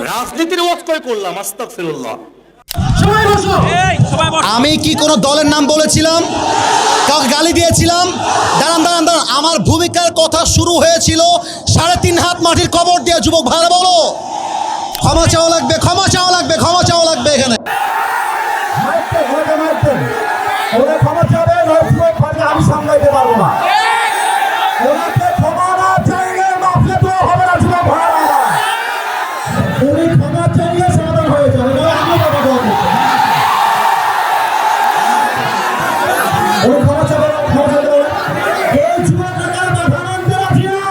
রাজনীতির ওয়াজ কই করলাম? আস্তাগফিরুল্লাহ। আমি কি কোনো দলের নাম বলেছিলাম? কাউকে গালি দিয়েছিলাম? দাঁড়ান দাঁড়ান দাঁড়ান, আমার ভূমিকার কথা শুরু হয়েছিল 3.5 হাত মাটির কবর দিয়ে। যুবক ভাইরা বলো, ক্ষমা চাওয়া লাগবে, ক্ষমা চাওয়া লাগবে, ক্ষমা চাওয়া লাগবে। এখানে আমি সামলাইতে পারবো না। ওনাকে ক্ষমা না চাইলে মাফলে তো হবে না। যুবক ভাইরা, উনি ক্ষমা চাইলে সমাধান হয়ে যাবে। উনি ক্ষমা চাইলে এই যুবকের মাথা মানতে রাখি না।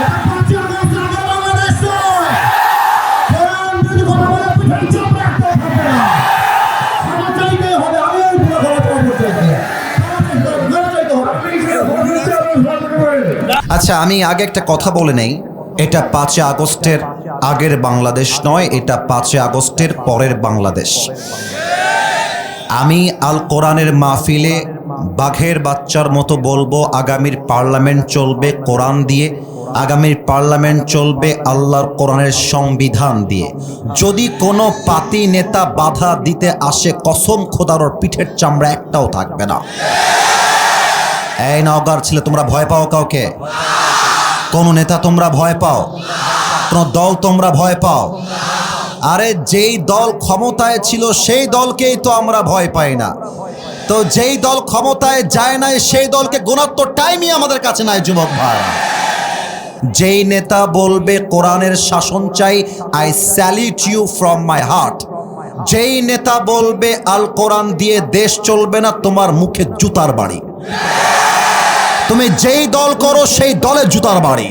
এটা 5 আগস্ট আগে বাংলাদেশ নয়। কোরআন যদি কথা বলে পিঠে চাপ রাখতে হবে না। ক্ষমা চাইতে হবে। আমি এই পুরো ক্ষমা চাইতে হবে। আচ্ছা, আমি আগে একটা কথা বলে নেই। এটা 5 আগস্টের আগের বাংলাদেশ নয়, এটা 5 আগস্টের পরের বাংলাদেশ। আমি আল কোরআনের মাহফিলে বাঘের বাচ্চার মতো বলবো, আগামীর পার্লামেন্ট চলবে কোরআন দিয়ে, আগামীর পার্লামেন্ট চলবে আল্লাহর কোরআনের সংবিধান দিয়ে। যদি কোনো পাতি নেতা বাধা দিতে আসে, কসম খোদার ওর পিঠের চামড়া একটাও থাকবে না। এই নওগাঁর ছেলে, তোমরা ভয় পাও কাউকে? কোন নেতা তোমরা ভয় পাও? কোন দল তোমরা ভয় পাও? আরে যেই দল ক্ষমতায় ছিল সেই দলকেই তো আমরা ভয় পাই না। তো যেই দল ক্ষমতায় যায় নাই সেই দলকে গোনার তো টাইমই আমাদের কাছে নাই। যুবক ভাই, যেই নেতা বলবে কোরআনের শাসন চাই, I salute you from my heart. যেই নেতা বলবে আল কোরআন দিয়ে দেশ চলবে না, তোমার মুখে জুতার বাড়ি। তুমি যেই দল করো সেই দলের জুতার বাড়ি।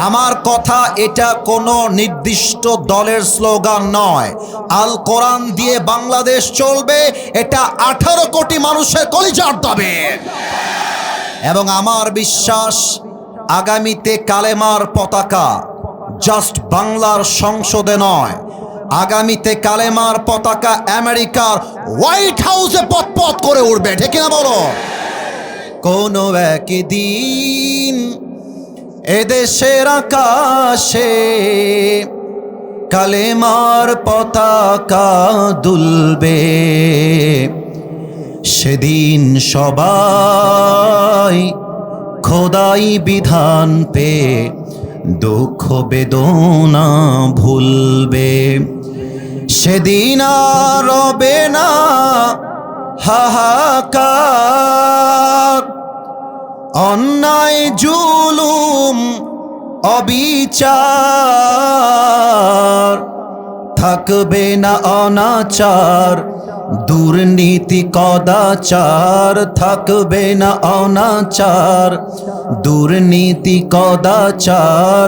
আমার কথা, এটা কোনো নির্দিষ্ট দলের স্লোগান নয়। আল কোরআন দিয়ে বাংলাদেশ চলবে, এটা 18 কোটি মানুষের কলিজার দাবি। এবং আমার বিশ্বাস, আগামীতে কালেমার পতাকা জাস্ট বাংলার সংসদে নয়, আগামীতে কালেমার পতাকা আমেরিকার হোয়াইট হাউসে পথ করে উঠবে। ঠিক না বলো? কোনো একদিন এদেশের আকাশে কালেমার পতাকা দুলবে। সেদিন সবাই খোদাই বিধান পে দুঃখ বেদনা ভুলবে। সেদিন আর রবে না হাহাকার, অন্যায় জুলুম অবিচার, থাকবে না অনাচার, দুর্নীতি কদাচার, থাকবে না অনাচার, দুর্নীতি কদাচার,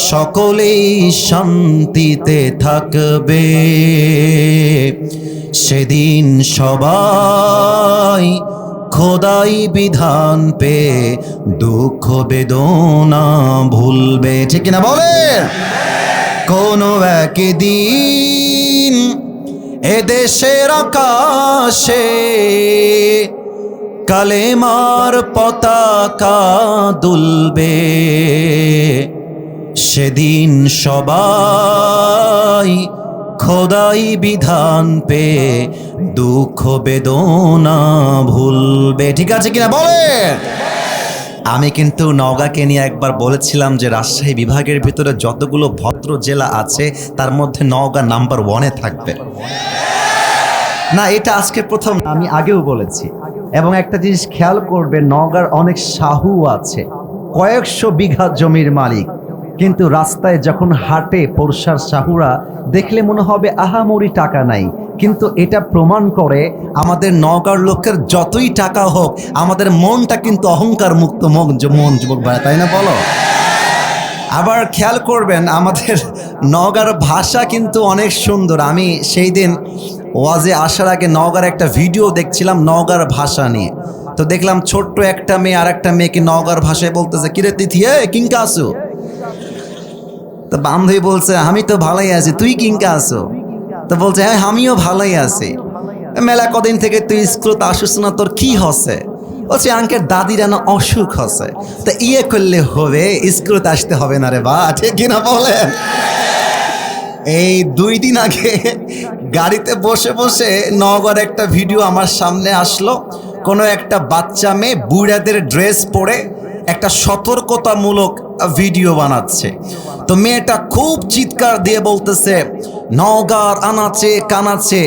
সকলেই শান্তিতে থাকবে। সেদিন সবাই খোদাই বিধান পে দুঃখ বেদনা ভুলবে। ঠিক না বলে? কোনো একদিন এদেশের আকাশে কালেমার পতাকা দুলবে। সেদিন সবাই খোদাই বিধান পে দুঃখ বেদনা ভুলবে। ঠিক আছে কিনা বলে? আমি কিন্তু নওগাঁকে নিয়ে একবার বলেছিলাম যে রাজশাহী বিভাগের ভিতরে যতগুলো ভদ্র জেলা আছে তার মধ্যে নওগাঁ নাম্বার 1-এ থাকবে। না, এটা আজকে প্রথম, আমি আগেও বলেছি। এবং একটা জিনিস খেয়াল করবে, নওগাঁর অনেক সাহু আছে, কয়েকশো বিঘা জমির মালিক, কিন্তু রাস্তায় যখন হাঁটে পরশার সাহুরা দেখলে মনে হবে আহামরি টাকা নাই। কিন্তু এটা প্রমাণ করে আমাদের নওগাঁর লোকের যতই টাকা হোক, আমাদের মনটা কিন্তু অহংকার মুক্ত মন। যুবক ভাই, তাই না বলো? আবার খেয়াল করবেন, আমাদের নওগাঁর ভাষা কিন্তু অনেক সুন্দর। আমি সেই দিন ওয়াজে আসার আগে নওগাঁর একটা ভিডিও দেখছিলাম নওগাঁর ভাষা নিয়ে। তো দেখলাম ছোট্ট একটা মেয়ে আর একটা মেয়েকে নওগাঁর ভাষায় বলতেছে, কিরে তিথি, কিংকা আসো? তো বান্ধবী বলছে, আমি তো ভালোই আছি, তুই কিংকা আসো? তো বলছে, হ্যাঁ আমিও ভালোই আছি। মেলা কদিন থেকে তুই স্কুল আসিস না, তোর কি হচ্ছে? বলছি আঙ্কেল দাদিরা না অসুখ আছে, তা ইয়ে করলে হবে, স্কুলে আসতে হবে না রে বা, ঠিক কিনা বলেন? এই 2 দিন আগে গাড়িতে বসে বসে নগর একটা ভিডিও আমার সামনে আসলো। কোনো একটা বাচ্চা মেয়ে বুড়াদের ড্রেস পরে একটা সতর্কতামূলক ভিডিও বানাচ্ছে। তো মেয়েটা খুব চিৎকার দিয়ে বলতেছে, নওগাঁর আনাচে কানাচে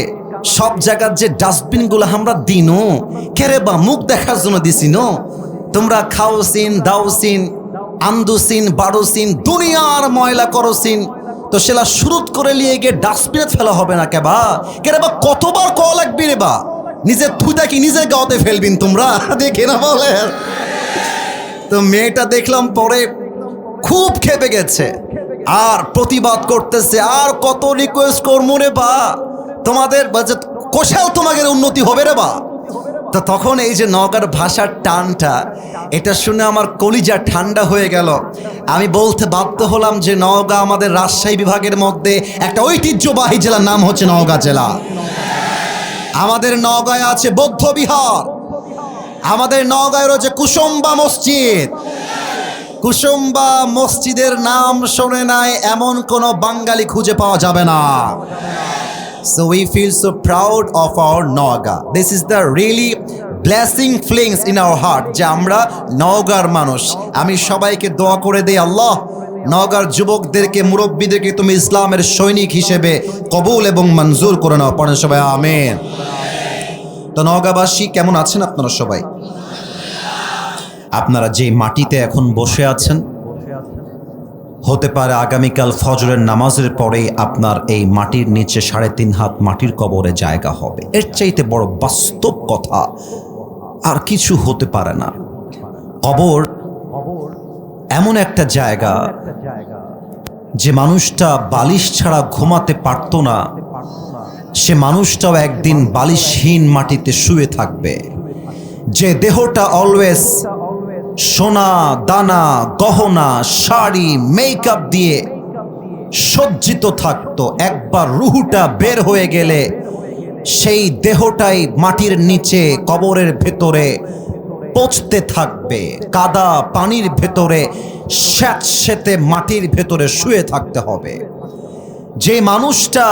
সব জায়গার যে ডাস্টবিনগুলো আমরা দিনো কেরে বা মুখ দেখার জন্য দিছি নো, তোমরা খাওসিন দাওসিন আন্দুসিন বারোসিন দুনিয়ার ময়লা করসিন, তো সেটা শুরুত করে নিয়ে গিয়ে ডাস্টবিনে ফেলা হবে না কেবা? কেরে বা কতবার ক লাগবি রে বা? নিজের থুতা কি নিজে গাওতে ফেলবিন তোমরা, দেখে না বলে? তো মেয়েটা দেখলাম পরে খুব খেপে গেছে আর প্রতিবাদ করতেছে, আর কত রিকোয়েস্ট করবো রে বা, তোমাদের কোষাও তোমাদের উন্নতি হবে রে বা। তো তখন এই যে নওগাঁর ভাষার টানটা, এটা শুনে আমার কলিজা ঠান্ডা হয়ে গেল। আমি বলতে বাধ্য হলাম যে নওগাঁ আমাদের রাজশাহী বিভাগের মধ্যে একটা ঐতিহ্যবাহী জেলার নাম হচ্ছে নওগাঁ জেলা। আমাদের নওগাঁয় আছে বৌদ্ধ বিহার, আমাদের নওগাঁয় রয়েছে কুসুম্বা মসজিদ। কুসুম্বা মসজিদের নাম শোনে নাই এমন কোনো বাঙালি খুঁজে পাওয়া যাবে না। So we feel so proud of our Naga. This is the really blessing feelings in our heart যে আমরা নওগাঁর মানুষ। আমি সবাইকে দোয়া করে দেই, আল্লাহ নওগাঁর যুবকদেরকে মুরব্বীদেরকে তুমি ইসলামের সৈনিক হিসেবে কবুল এবং মঞ্জুর করে নাও। পড়েন সবাই আমিন। তো নওগাঁবাসী কেমন আছেন আপনারা সবাই? আপনারা যে মাটিতে এখন বসে আছেন, হতে পারে আগামীকাল ফজরের নামাজের পরে আপনার এই মাটির নিচে 3.5 হাত মাটির কবরে জায়গা হবে। এর চাইতে বড় বাস্তব কথা আর কিছু হতে পারে না। কবর এমন একটা জায়গা যে মানুষটা বালিশ ছাড়া ঘুমাতে পারত না, সে মানুষটাও একদিন বালিশহীন মাটিতে শুয়ে থাকবে। যে দেহটা অলওয়েজ সোনা দানা গহনা শাড়ি মেকআপ দিয়ে সজ্জিত থাকতো, একবার রুহুটা বের হয়ে গেলে সেই দেহটাই মাটির নিচে কবরের ভেতরে পচতে থাকবে, কাদা পানির ভেতরে স্যাঁতসেঁতে মাটির ভেতরে শুয়ে থাকতে হবে। যে মানুষটা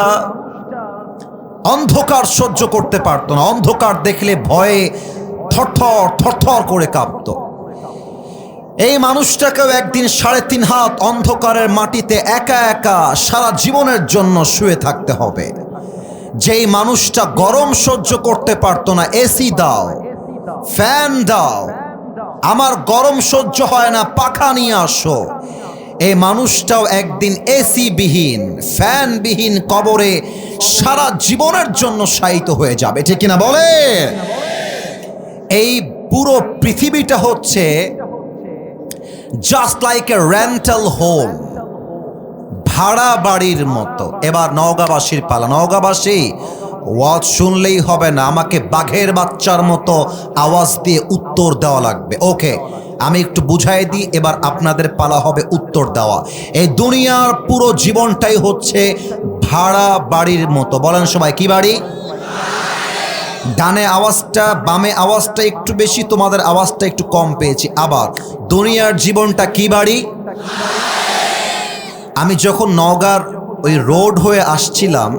অন্ধকার সহ্য করতে পারতো না, অন্ধকার দেখলে ভয়ে থরথর থরথর করে কাঁপতো, এই মানুষটাকেও একদিন 3.5 হাত অন্ধকারের মাটিতে একা একা সারা জীবনের জন্য শুয়ে থাকতে হবে। যেই মানুষটা গরম সহ্য করতে পারতো না, এসি দাও ফ্যান দাও, আমার গরম সহ্য হয় না পাখা নিয়ে আসো, এই মানুষটাও একদিন এসি বিহীন ফ্যান বিহীন কবরে সারা জীবনের জন্য শায়িত হয়ে যাবে, ঠিক কিনা বলে? এই পুরো পৃথিবীটা হচ্ছে just like a rental home, ভাড়া বাড়ির মতো। এবার নওগাঁবাসীর পালা। নওগাঁবাসী ওয়াজ শুনলেই হবে না, আমাকে বাঘের বাচ্চার মতো আওয়াজ দিয়ে উত্তর দেওয়া লাগবে। ওকে, আমি একটু বুঝাই দিই, এবার আপনাদের পালা হবে উত্তর দেওয়া। এই দুনিয়ার পুরো জীবনটাই হচ্ছে ভাড়া বাড়ির মতো। বলেন সবাই, কি বাড়ি? ডানে আওয়াজটা বামে আওয়াজটা একটু বেশি, তোমাদের আওয়াজটা একটু কম পেয়েছি। আবার দুনিয়ার জীবনটা কি বাড়ি? আমি যখন নওগাঁর ওই রোড হয়ে আসছিলাম,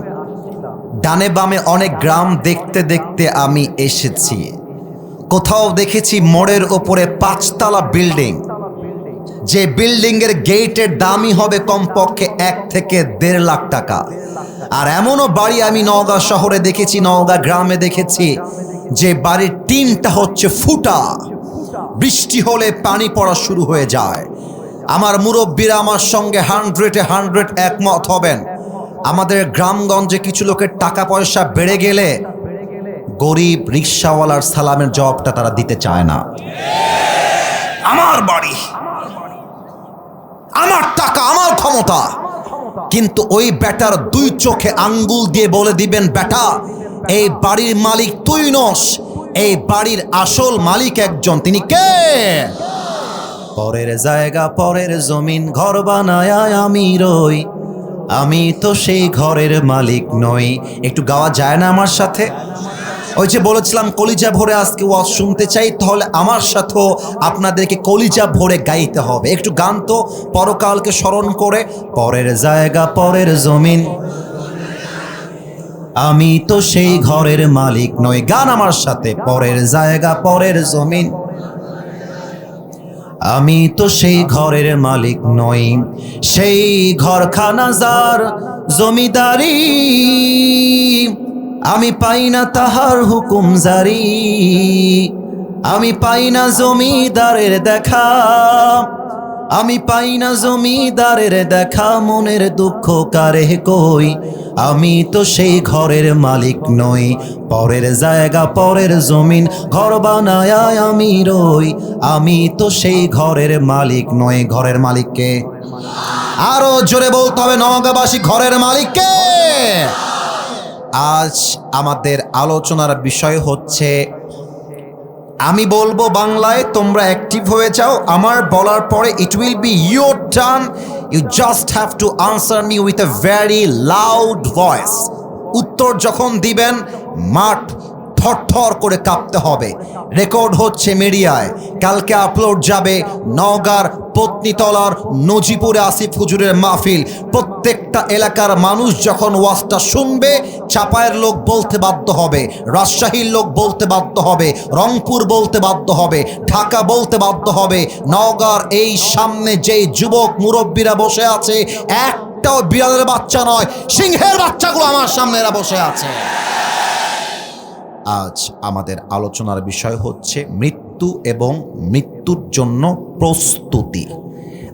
ডানে বামে অনেক গ্রাম দেখতে দেখতে আমি এসেছি। কোথাও দেখেছি মোড়ের ওপরে 5 তলা বিল্ডিং, যে বিল্ডিং এর গেটের দামই হবে কমপক্ষে 1 থেকে 1.5 লাখ টাকা। আর এমনও বাড়ি আমি নওগাঁ শহরে দেখেছি, নওগাঁ গ্রামে দেখেছি, যে বাড়ির টিনটা হচ্ছে ফুটা, বৃষ্টি হলে পানি পড়া শুরু হয়ে যায়। আমার মুরব্বীরা আমার সঙ্গে 100 একমত হবেন। আমাদের গ্রামগঞ্জে কিছু লোকের টাকা পয়সা বেড়ে গেলে গরিব রিক্সাওয়ালার সালামের জবাবটা তারা দিতে চায় না। আমার বাড়ি, আমার টাকা, আমার ক্ষমতা, কিন্তু ওই বেটার 2 চোখে আঙ্গুল দিয়ে বলে দিবেন, বেটা এই বাড়ির মালিক তুই নস, এই বাড়ির আসল মালিক একজন, তিনি কে? পরের জায়গা পরের জমিন ঘর বানায় আমি রই, আমি তো সেই ঘরের মালিক নই। একটু গাওয়া যায় না আমার সাথে? ওই যে বলেছিলাম কলিজা ভরে আজকে ওয়াজ শুনতে চাই, তাহলে আমার সাথেও আপনাদেরকে কলিজা ভরে গাইতে হবে। একটু গান তো পরকালকে স্মরণ করে। পরের জায়গা পরের জমিন, আমি তো সেই ঘরের মালিক নই। গান আমার সাথে। পরের জায়গা পরের জমিন, আমি তো সেই ঘরের মালিক নই। সেই ঘরখানা যার জমিদারি, আমি পাই না তাহার হুকুম জারি। আমি পাই না জমিদারের দেখা, আমি পাই না জমিদারের দেখা। মনের দুঃখ কারে কই, আমি তো সেই ঘরের মালিক নই। পরের জায়গা পরের জমিন, ঘর বানায় আমি রই। আমি তো সেই ঘরের মালিক নই। ঘরের মালিককে আরো জোরে বলতে হবে, নওগাঁবাসী ঘরের মালিককে। আজ আমাদের আলোচনার বিষয় হচ্ছে, আমি বলবো বাংলায়, তোমরা অ্যাক্টিভ হয়ে যাও। আমার বলার পরে it will be your turn. You just have to answer me with a very loud voice. উত্তর যখন দিবেন মাঠ থরথর করে কাঁপতে হবে। রেকর্ড হচ্ছে মিডিয়ায়, কালকে আপলোড যাবে। নওগাঁর পত্নীতলার নজিপুরে আসিফ হুজুরের মাহফিল। প্রত্যেকটা এলাকার মানুষ যখন ওয়াজটা শুনবে, চাপায়ের লোক বলতে বাধ্য হবে, রাজশাহীর লোক বলতে বাধ্য হবে, রংপুর বলতে বাধ্য হবে, ঢাকা বলতে বাধ্য হবে, নওগাঁর এই সামনে যেই যুবক মুরব্বীরা বসে আছে, একটাও বিড়ালের বাচ্চা নয়, সিংহের বাচ্চাগুলো আমার সামনে এরা বসে আছে। আজ আমাদের আলোচনার বিষয় হচ্ছে মৃত্যু এবং মৃত্যুর জন্য প্রস্তুতি।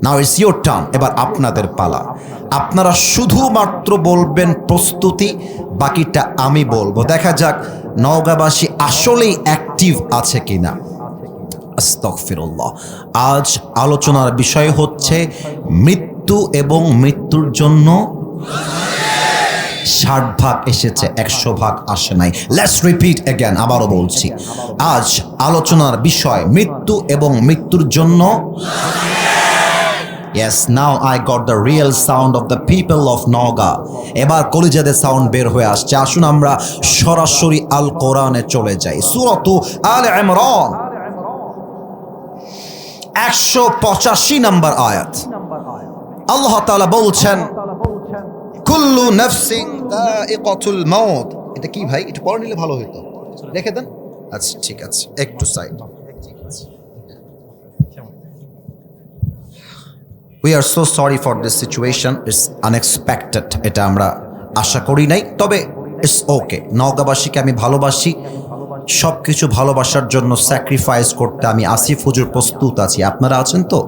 Now it's your turn. এবার আপনাদের পালা। আপনারা শুধুমাত্র বলবেন প্রস্তুতি, বাকিটা আমি বলবো। দেখা যাক নওগাঁবাসী আসলেই অ্যাক্টিভ আছে কিনা। আস্তাগফিরুল্লাহ। আজ আলোচনার বিষয় হচ্ছে মৃত্যু এবং মৃত্যুর জন্য 60 ভাগ এসেছে, 100 ভাগ আসে নাই। লেটস রিপিট অ্যাগেন, আবারও বলছি। আজ আলোচনার বিষয় মৃত্যু এবং মৃত্যুর জন্য। Yes, now I got the real sound of the people of Noga. এবার কলিজাদের সাউন্ড বের হয়ে আসছে। আসুন আমরা সরাসরি আল কোরআনে চলে যাই। সূরাতু আল ইমরান 185 নম্বর আয়াত। আল্লাহ তাআলা বলছেন, কুল্লু নাফসিন যায়িকাতুল মাউত। এটা কি ভাই, একটু পড়ে নিলে ভালো হতো। রেখে দেন। আচ্ছা ঠিক আছে, একটু side. We are so sorry for this situation. It's unexpected. এটা আমরা আশা করি নাই, তবে ইটস ওকে। নওগাঁবাসীকে আমি ভালোবাসি, সব কিছু ভালোবাসার জন্য স্যাক্রিফাইস করতে আমি আসিফ হুজুর প্রস্তুত আছি। আপনারা আছেন তো?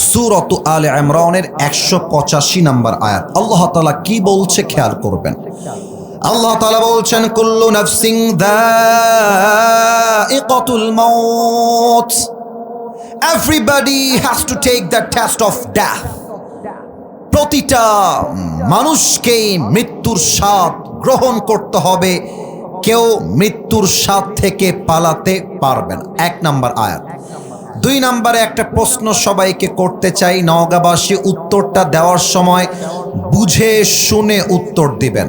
সূরাতু আলে ইমরানের 185 নম্বর আয়াত। আল্লাহ তাআলা কি বলছে খেয়াল করবেন। আল্লাহ তাআলা বলছেন, কুল্লু নাফসিন যায়িকাতুল মাউত। Everybody has to take the test of death. প্রতিটা মানুষকেই মৃত্যুর স্বাদ গ্রহণ করতে হবে। কেউ মৃত্যুর স্বাদ থেকে পালাতে পারবে না। 1 নম্বর আয়াত। 2 নম্বরে একটা প্রশ্ন সবাইকে করতে চাই। নওগাঁবাসী উত্তরটা দেওয়ার সময় বুঝে শুনে উত্তর দিবেন।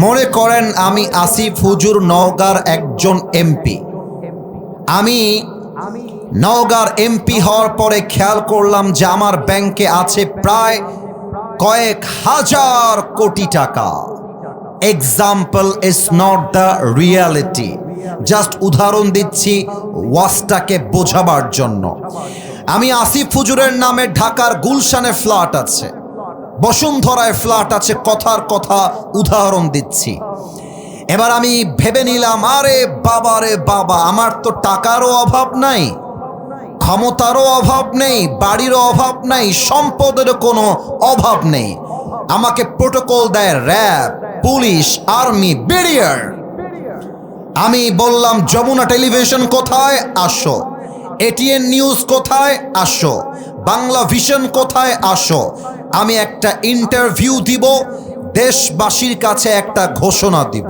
মনে করেন আমি আসিফ হুজুর নওগাঁর একজন এমপি। আমি নওগাঁর এমপি হওয়ার পরে খেয়াল করলাম যে আমার ব্যাংকে আছে প্রায় কয়েক হাজার কোটি টাকা। Example is not the reality, just উদাহরণ দিচ্ছি ওয়াজটাকে বোঝাবার জন্য। আমি আসিফ হুজুরের নামে ঢাকার গুলশানে ফ্ল্যাট আছে, বসুন্ধরায় ফ্ল্যাট আছে, কথার কথা উদাহরণ দিচ্ছি। এবার আমি ভেবে নিলাম, আরে বাবা রে বাবা, আমার তো টাকারও অভাব নাই, ক্ষমতারও অভাব নেই, বাড়িরও অভাব নাই, সম্পদেরও কোনো অভাব নেই। আমাকে প্রোটোকল দেয় র্যাব, পুলিশ, আর্মি, বিডিআর। আমি বললাম যমুনা টেলিভিশন কোথায়, আসো। এটিএন নিউজ কোথায়, আসো। বাংলা ভিশন কোথায়, আসো। আমি একটা ইন্টারভিউ দিব, দেশবাসীর কাছে একটা ঘোষণা দিব।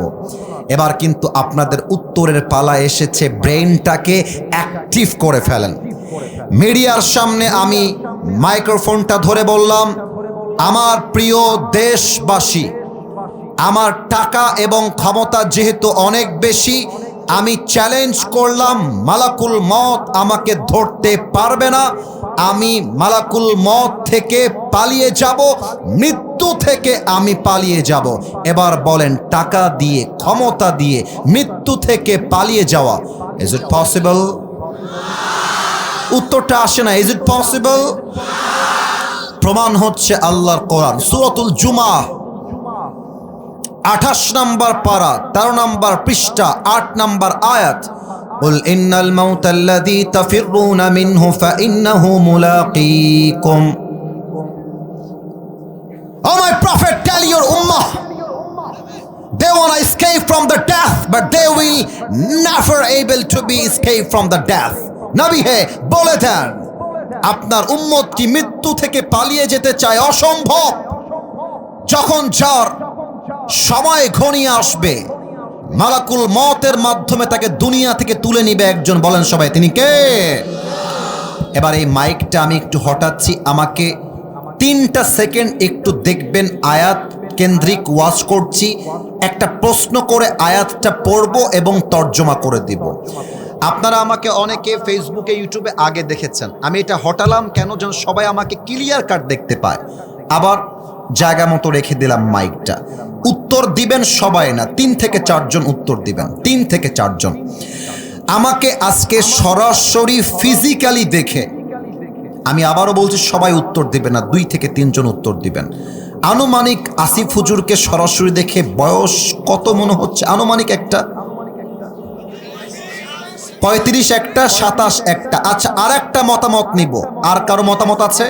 এবার কিন্তু আপনাদের উত্তরের পালা এসেছে, ব্রেইনটাকে অ্যাক্টিভ করে ফেলেন। মিডিয়ার সামনে আমি মাইক্রোফোনটা ধরে বললাম, আমার প্রিয় দেশবাসী, আমার টাকা এবং ক্ষমতা যেহেতু অনেক বেশি, আমি চ্যালেঞ্জ করলাম মালাকুল মউত আমাকে ধরতে পারবে না। আমি মালাকুল মউত থেকে পালিয়ে যাব, মৃত্যু থেকে আমি পালিয়ে যাব। এবার বলেন, টাকা দিয়ে, ক্ষমতা দিয়ে মৃত্যু থেকে পালিয়ে যাওয়া, ইজ ইট পসিবল? উত্তরটা আসে না, ইজ ইট পসিবল? প্রমাণ হচ্ছে আল্লাহর কোরআন, সূরাতুল জুমআ 28 নম্বর পারা 13 নম্বর পৃষ্ঠা 8 নম্বর আয়াত। قل إن الموت الذي تفرون منه فإنه ملاقيكم. Oh my prophet, tell your ummah they want to escape from the death, but they will never able to be escape from the death. নবী হে বলে দেন, আপনার উম্মত কি মৃত্যু থেকে পালিয়ে যেতে চায়? অসম্ভব। যখন যার সময় ঘনিয়ে আসবে, মালাকুল মউতের মাধ্যমে তাকে দুনিয়া থেকে তুলে নিবে একজন। বলেন সবাই, তিনি কে? এবার এই মাইকটা আমি একটু হটাচ্ছি, আমাকে 3টা সেকেন্ড একটু দেখবেন। আয়াত কেন্দ্রিক ওয়াজ করছি, একটা প্রশ্ন করে আয়াতটা পড়ব এবং তর্জমা করে দিব। আপনারা আমাকে অনেকে ফেসবুকে, ইউটিউবে আগে দেখেছেন। আমি এটা হটালাম কেন? যেন সবাই আমাকে ক্লিয়ার কাট দেখতে পায়। আবার জায়গা মতো রেখে দিলাম মাইকটা। উত্তর দিবেন সবাই না, 3 থেকে 4 জন উত্তর দিবেন, 3 থেকে 4 জন। আমাকে আজকে সরাসরি ফিজিক্যালি দেখে, আমি আবারও বলছি সবাই উত্তর দিবেন না, 2 থেকে 3 জন উত্তর দিবেন। আনুমানিক আসিফ হুজুরকে সরাসরি দেখে বয়স কত মনে হচ্ছে? আনুমানিক একটা 35, একটা 27, একটা। আচ্ছা, আর একটা মতামত নিব। আর কারো মতামত আছে?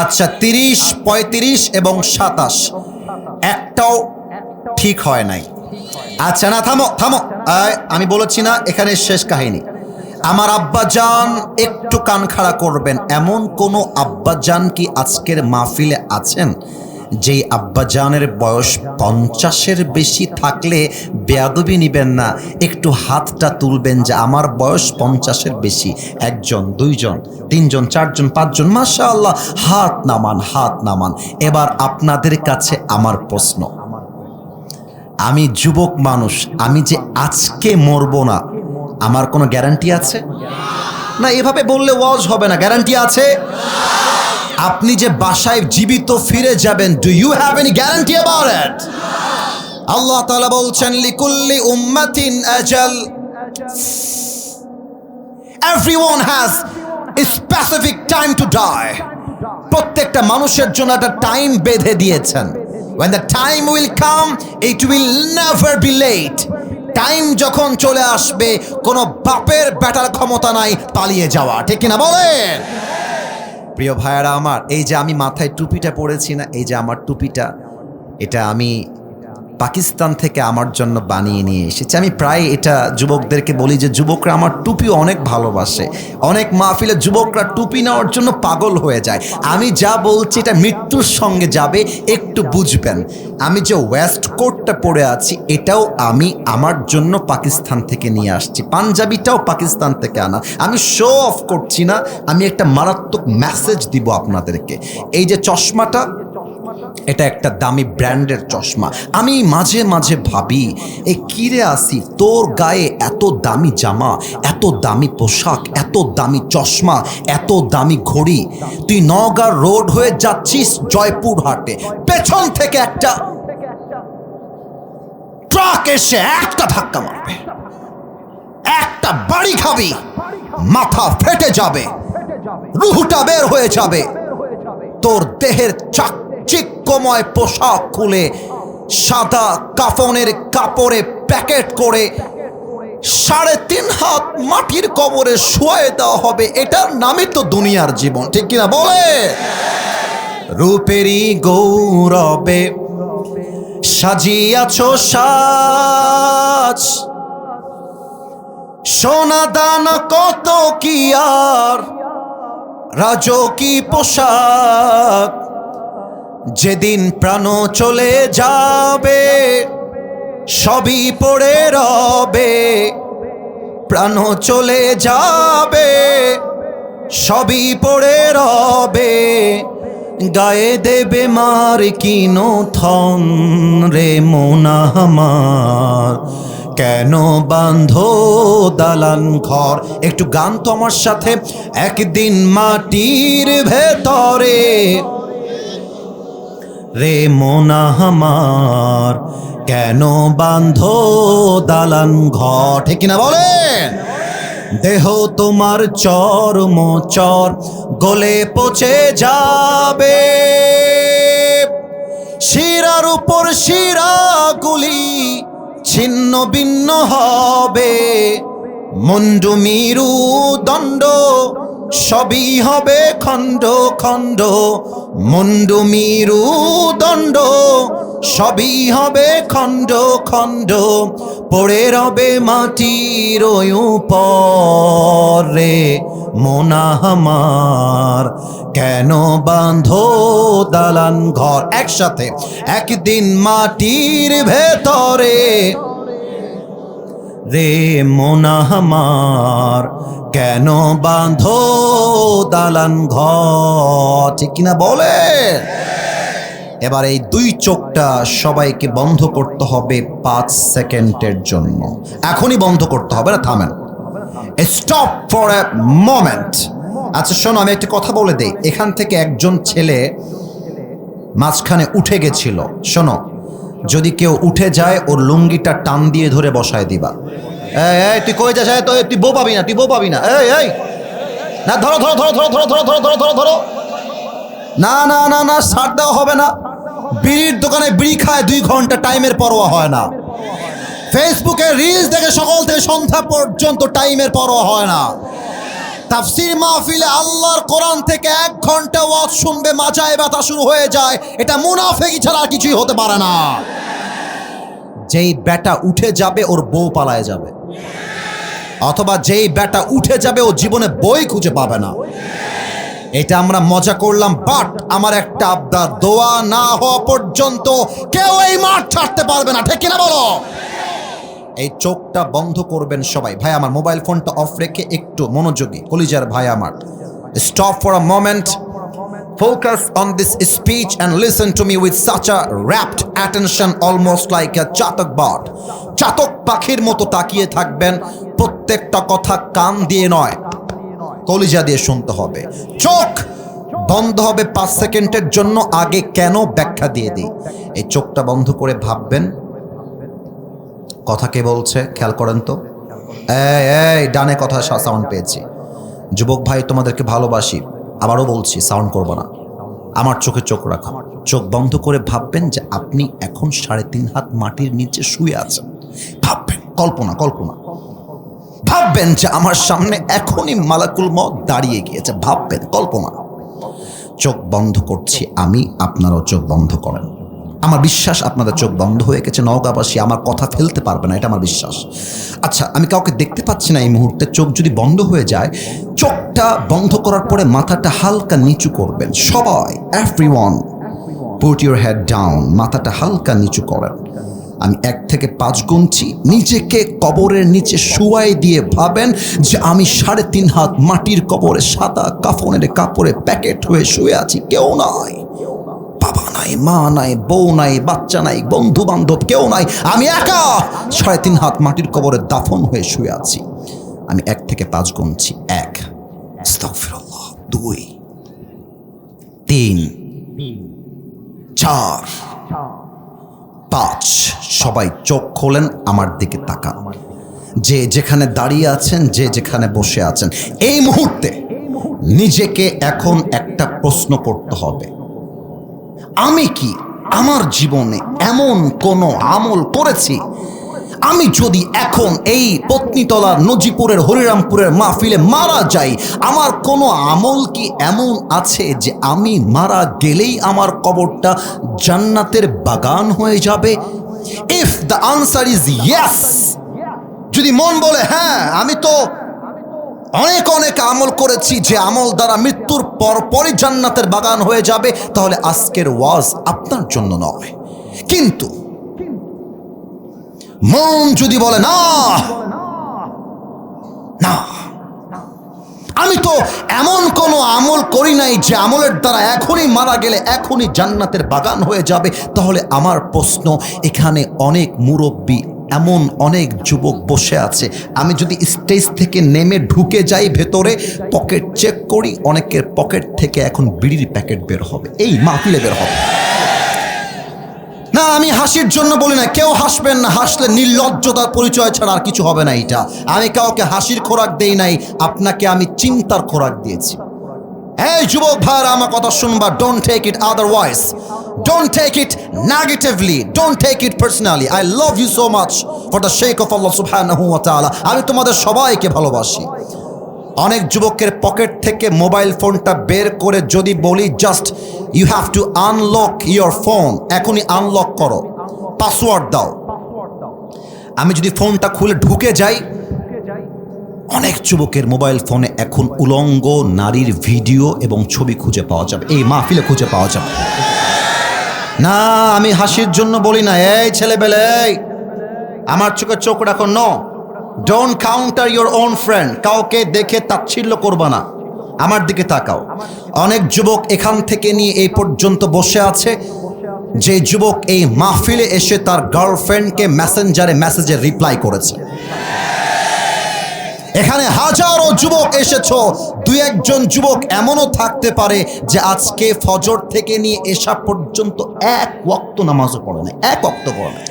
আচ্ছা, 30, 35 এবং 27, একটাও ঠিক হয় নাই। আচ্ছা, না, থামো থামো, আমি বলেছি না এখানে শেষ কাহিনী। আমার আব্বাজান একটু কান খাড়া করবেন। এমন কোন আব্বাজান কি আজকের মাহফিলে আছেন যেই আব্বাজানের বয়স 50-এর বেশি থাকলে বেয়াদবি নিবেন না, একটু হাতটা তুলবেন যে আমার বয়স 50-এর বেশি? 1 জন, 2 জন, 3 জন, 4 জন, 5 জন, মাশাআল্লাহ, হাত নামান, হাত নামান। এবার আপনাদের কাছে আমার প্রশ্ন, আমি যুবক মানুষ, আমি যে আজকে মরবো না, আমার কোনো গ্যারান্টি আছে? না, এভাবে বললে ওয়াজ হবে না। গ্যারান্টি আছে? আপনি যে বাসায় জীবিত ফিরে যাবেন, do you have any guarantee about it? আল্লাহ তাআলা বলছেন, লিকুল্লি উম্মাতিন আজাল, everyone has a specific time to die. প্রত্যেকটা মানুষের জন্য একটা টাইম বেঁধে দিয়েছেন। when the time will come, it will never be late. Time যখন চলে আসবে, কোনো বাপের বেটার ক্ষমতা নাই পালিয়ে যাওয়া, ঠিক কিনা বলেন? প্রিয় ভাইয়ারা আমার, এই যে আমি মাথায় টুপিটা পরেছি না, এই যে আমার টুপিটা, এটা আমি পাকিস্তান থেকে আমার জন্য বানিয়ে নিয়ে এসেছি। আমি প্রায় এটা যুবকদেরকে বলি যে যুবকরা আমার টুপিও অনেক ভালোবাসে। অনেক মাহফিলে যুবকরা টুপি নেওয়ার জন্য পাগল হয়ে যায়। আমি যা বলছি এটা মৃত্যুর সঙ্গে যাবে, একটু বুঝবেন। আমি যে ওয়েস্ট কোটটা পরে আছি, এটাও আমি আমার জন্য পাকিস্তান থেকে নিয়ে আসছি। পাঞ্জাবিটাও পাকিস্তান থেকে আনা। আমি শো অফ করছি না, আমি একটা মারাত্মক মেসেজ দিব আপনাদেরকে। এই যে চশমাটা, এটা একটা দামি ব্র্যান্ডের চশমা। আমি মাঝে মাঝে ভাবি, এই কিরে আসি, তোর গায়ে এত দামি জামা, এত দামি পোশাক, এত দামি চশমা, এত দামি ঘড়ি, তুই নওগাঁ রোড হয়ে যাচ্ছিস জয়পুরহাটে, পেছন থেকে একটা ট্রাক এসে একটা ধাক্কা মারবে, একটা বাড়ি খাবি, মাথা ফেটে যাবে, রুহটা বের হয়ে যাবে। তোর দেহের চাকচিক্যময় পোশাক খুলে সাদা কাফনের কাপড়ে প্যাকেট করে 3.5 হাত মাটির কবরে শুয়ে দেওয়া হবে। এটার নামই তো দুনিয়ার জীবন, ঠিক কিনা বলে? রূপেরই গৌরবে সাজিয়াছ সাজ, সোনা দানা কত কি আর রাজকী পোশাক, যেদিন প্রাণ চলে যাবে সবই পড়ে রবে, প্রাণ চলে যাবে সবই পড়ে রবে, গায়ে দেবে মার কিনো থন রে মোনা আমার, কেন বাঁধো দালান ঘর। একটু গান তো আমার সাথে। একদিন মাটির ভেতরে রে মোনা আমার, কেন বাঁধো দালান ঘর। ঠিক কিনা বলেন? দেহ তোমার চরম চর গলে পচে যাবে, শিরার উপর শিরাগুলি ছিন্ন ভিন্ন হবে, মুন্ডু মিরু দণ্ড সবই হবে খণ্ড খণ্ড, মুন্ডু মিরু দণ্ড সবই হবে খণ্ড খণ্ড, পড়ে রবে মাটির উপরে মোনা আমার, কেন বাঁধো দালান ঘর। একসাথে, একদিন মাটির ভেতরে রে মোনা আমার, কেন বাঁধো দালান ঘর। ঠিক কিনা বলে? এবার এই দুই চোখটা সবাইকে বন্ধ করতে হবে 5 সেকেন্ডের জন্য। এখনই বন্ধ করতে হবে না, থামেন। Stop for a moment. আচ্ছা শোনো, আমি একটা কথা বলে দেই। এখান থেকে একজন ছেলে মাঝখানে উঠে গেছিল। শোনো, যদি কেউ উঠে যায় ওর লুঙ্গিটা টান দিয়ে ধরে বসায় দিবা। এই তুই কই যাস? তো তুই বউ পাবি না, তুই বউ পাবি না। এই না, ধরো ধরো ধরো ধরো ধরো ধরো ধরো ধরো ধরো ধরো। না না না না, ছাড় দেওয়া হবে না। বিড়ির দোকানে বিড়ি খায় 2 ঘন্টা, টাইমের পরোয়া হয় না। ফেসবুকে রিলস দেখে সকাল থেকে সন্ধ্যা পর্যন্ত টাইমের পরোয়া হয় না। তাফসীর মাহফিলে আল্লাহর কোরআন থেকে 1 ঘন্টা ওয়াজ শুনবে, মাজায় ব্যথা শুরু হয়ে যায়। এটা মুনাফিকি ছাড়া আর কিছুই হতে পারে না। যেই বেটা উঠে যাবে ওর বউ পালায় যাবে, অথবা যেই বেটা উঠে যাবে ও জীবনে বই খুঁজে পাবে না। এটা আমরা মজা করলাম, বাট আমার একটা আবদার, দোয়া না হওয়া পর্যন্ত কেউ এই মাঠ ছাড়তে পারবে না। ঠিক কিনা বলো? এই চোখটা বন্ধ করবেন সবাই। ভাই আমার মোবাইল ফোনটা অফ রেখে একটু মনোযোগী কলিজার ভাই আমার, stop for a moment, focus on this speech and listen to me with such a rapt attention, almost like a চাতক bird. চাতক পাখির মতো তাকিয়ে থাকবেন। প্রত্যেকটা কথা কান দিয়ে নয়, কলিজা দিয়ে শুনতে হবে। চোখ বন্ধ হবে 5 সেকেন্ডের জন্য। আগে কেন ব্যাখ্যা দিয়ে দিই। এই চোখটা বন্ধ করে ভাববেন কথা কে বলছে, খেয়াল করেন তো। এই ডানে কথা সাউন্ড পেয়েছি। যুবক ভাই তোমাদেরকে ভালোবাসি, আবারও বলছি সাউন্ড করবো না। আমার চোখে চোখ রাখো। চোখ বন্ধ করে ভাববেন যে আপনি এখন 3.5 হাত মাটির নিচে শুয়ে আছেন। ভাববেন, কল্পনা কল্পনা ভাববেন যে আমার সামনে এখনই মালাকুল মউত দাঁড়িয়ে গিয়েছে। ভাববেন, কল্পনা। চোখ বন্ধ করছি আমি, আপনারাও চোখ বন্ধ করেন। আমার বিশ্বাস আপনাদের চোখ বন্ধ হয়ে গেছে। নওগাঁবাসী আমার কথা ফেলতে পারবে না, এটা আমার বিশ্বাস। আচ্ছা, আমি কাউকে দেখতে পাচ্ছি না এই মুহূর্তে। চোখ যদি বন্ধ হয়ে যায়, চোখটা বন্ধ করার পরে মাথাটা হালকা নিচু করবেন সবাই। Everyone put your head down. মাথাটা হালকা নিচু করেন। আমি 1 থেকে 5 গুনছি। নিজেকে কবরের নিচে শুয়াই দিয়ে ভাবেন যে আমি 3.5 হাত মাটির কবরে সাদা কাফনের কাপড়ে প্যাকেট হয়ে শুয়ে আছি। কেউ নাই, বাবা নাই, মা নাই, বউ নাই, বাচ্চা নাই, বন্ধু বান্ধব কেউ নাই। আমি একা 3.5 হাত মাটির কবরে দাফন হয়ে শুয়ে আছি। আমি 1 থেকে 5 গুনছি। 1, আস্তাগফিরুল্লাহ। 2, 3, 4, 5। সবাই চোখ খোলেন, আমার দিকে তাকান। যে যেখানে দাঁড়িয়ে আছেন, যে যেখানে বসে আছেন, এই মুহূর্তে নিজেকে এখন একটা প্রশ্ন করতে হবে। আমি কি আমার জীবনে এমন কোনো আমল করেছি, আমি যদি এখন এই পত্নীতলার নজিপুরের হরিরামপুরের মাহফিলে মারা যাই, আমার কোনো আমল কি এমন আছে যে আমি মারা গেলেই আমার কবরটা জান্নাতের বাগান হয়ে যাবে? If the answer is yes, যদি মন বলে হ্যাঁ আমি তো অনেক অনেক আমল করেছি যে আমল দ্বারা মৃত্যুর পরপরই জান্নাতের বাগান হয়ে যাবে, তাহলে আজকের ওয়াজ আপনার জন্য নয়। কিন্তু মন যদি বলে না না, আমি তো এমন কোনো আমল করি নাই যে আমলের দ্বারা এখনই মারা গেলে এখনই জান্নাতের বাগান হয়ে যাবে। তাহলে আমার প্রশ্ন, এখানে অনেক মুরব্বী, এমন অনেক যুবক বসে আছে, আমি যদি স্টেজ থেকে নেমে ঢুকে যাই ভেতরে, পকেট চেক করি, অনেকের পকেট থেকে এখন বিড়ির প্যাকেট বের হবে, এই মাহফিলে বের হবে। না, আমি হাসির জন্য বলি না, কেউ হাসবেন না, হাসলে নির্লজ্জতার পরিচয় ছাড়া আর কিছু হবে না। এটা আমি কাউকে হাসির খোরাক দেই নাই, আপনাকে আমি চিন্তার খোরাক দিয়েছি। এই যুবক ভাইরা আমার কথা শুনবা, don't take it otherwise, don't take it negatively, don't take it personally. I love you so much for the sake of আল্লাহ সুবহানাহু ওয়া তাআলা। আমি তোমাদের সবাইকে ভালোবাসি। অনেক যুবকের পকেট থেকে মোবাইল ফোনটা বের করে যদি বলি just you have to unlock your phone, এখনই আনলক করো, পাসওয়ার্ড দাও, আমি যদি ফোনটা খুলে ঢুকে যাই, অনেক যুবকের মোবাইল ফোনে এখন উলঙ্গ নারীর ভিডিও এবং ছবি খুঁজে পাওয়া যাবে, এই মাহফিলে খুঁজে পাওয়া যাবে। না, আমি হাসির জন্য বলি না, এই ছেলেবেলে, আমার চোখে চোখ রাখো। No, don't counter your own friend. কাউকে দেখে তাচ্ছিল্য করবা না, আমার দিকে তাকাও। অনেক যুবক এখান থেকে নিয়ে এই পর্যন্ত বসে আছে, যে যুবক এই মাহফিলে এসে তার গার্লফ্রেন্ডকে মেসেঞ্জারে মেসেজে রিপ্লাই করেছে। এখানে হাজারো যুবক এসেছো, দুই একজন যুবক এমনও থাকতে পারে যে আজকে ফজর থেকে নিয়ে এশা পর্যন্ত এক ওয়াক্ত নামাজও পড়ে না, এক ওয়াক্ত পড়ে না।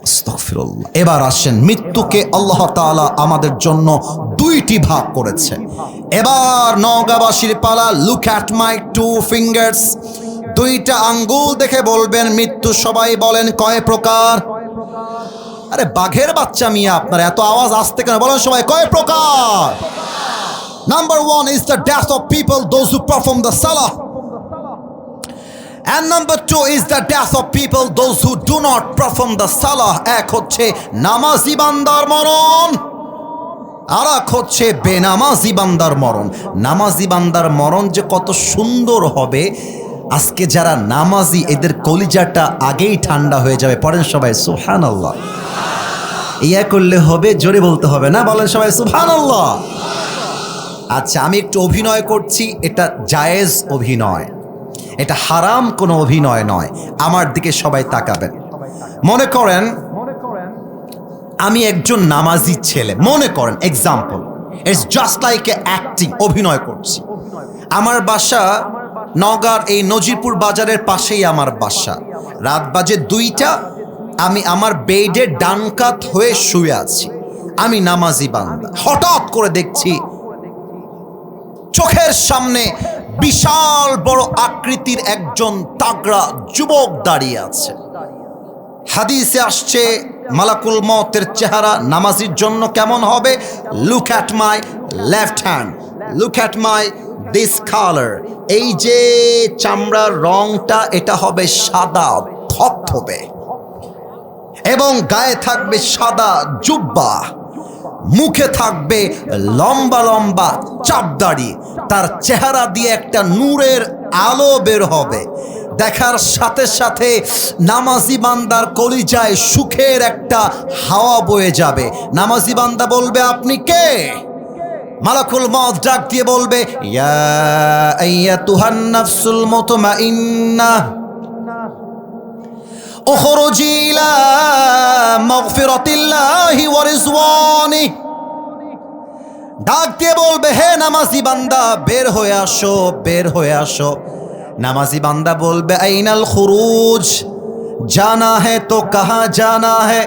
আস্তাগফিরুল্লাহ। এবার আসেন, মৃত্যুকে আল্লাহ তাআলা আমাদের জন্য দুইটি ভাগ করেছে। এবার নওগাঁবাসীর পালা। Look at my two fingers, দুইটা আঙ্গুল দেখে বলবেন মৃত্যু সবাই বলেন কয় প্রকার? আরে বাঘের বাচ্চা মিয়া, আপনার এত আওয়াজ আসতে কেন? বলেন সবাই কয় প্রকার? Number 1 is the death of people, those who perform the salah. And number 2 is the death of people, those who do not perform the salah. এক হচ্ছে নামাজি বান্দার মরণ, আর এক হচ্ছে বেনামাজি বান্দার মরণ। নামাজি বান্দার মরণ যে কত সুন্দর হবে, আজকে যারা নামাজি এদের কলিজাটা আগেই ঠান্ডা হয়ে যাবে। পড়েন সবাই সুবহানাল্লাহ। ইয়া করলে হবে, জোরে বলতে হবে না, বলেন সবাই সুবহানাল্লাহ। আচ্ছা, আমি একটু অভিনয় করছি, এটা জায়েজ অভিনয়, এটা হারাম কোনো অভিনয় নয়। আমার দিকে সবাই তাকাবেন। মনে করেন আমি একজন নামাজি ছেলে, মনে করেন example, it's just like a acting, অভিনয় করছি। আমার বাসা নওগাঁর এই নজিরপুর বাজারের পাশেই আমার বাসা। রাত বাজে 2টা, আমি আমার বেডে ডান কাত হয়ে শুয়ে আছি, আমি নামাজি বান্দা। হঠাৎ করে দেখছি চোখের সামনে বিশাল বড় আকৃতির একজন তাগড়া যুবক দাঁড়িয়ে আছে। হাদিসে আসছে মালাকুল মওতের চেহারা নামাজির জন্য কেমন হবে? Look at my left hand, look at my this colour, এই যে চামড়ার রংটা এটা হবে সাদা ধবধবে এবং গায়ে থাকবে সাদা জুব্বা, মুখে থাকবে লম্বা লম্বা চাপদাড়ি, তার চেহারা দিয়ে একটা নূরের আলো বের হবে। দেখার সাথে সাথে নামাজি বান্দার কলিজায় সুখের একটা হাওয়া বয়ে যাবে। নামাজি বান্দা বলবে আপনি কে? মালাকুল মওত ডাক দিয়ে বলবে ইয়া আইয়াতুহান নাফসুল মুতমাইন্নাহ উখরুজি ইলা মাগফিরাতিল্লাহি ওয়া রিজওয়ানি। ডাক দিয়ে বলবে হে নামাজি বান্দা, বের হয়ে আসো, বের হয়ে আসো। নামাজি বান্দা বলবে আইনাল খুরুজ, জানা है तो कहाँ जाना है,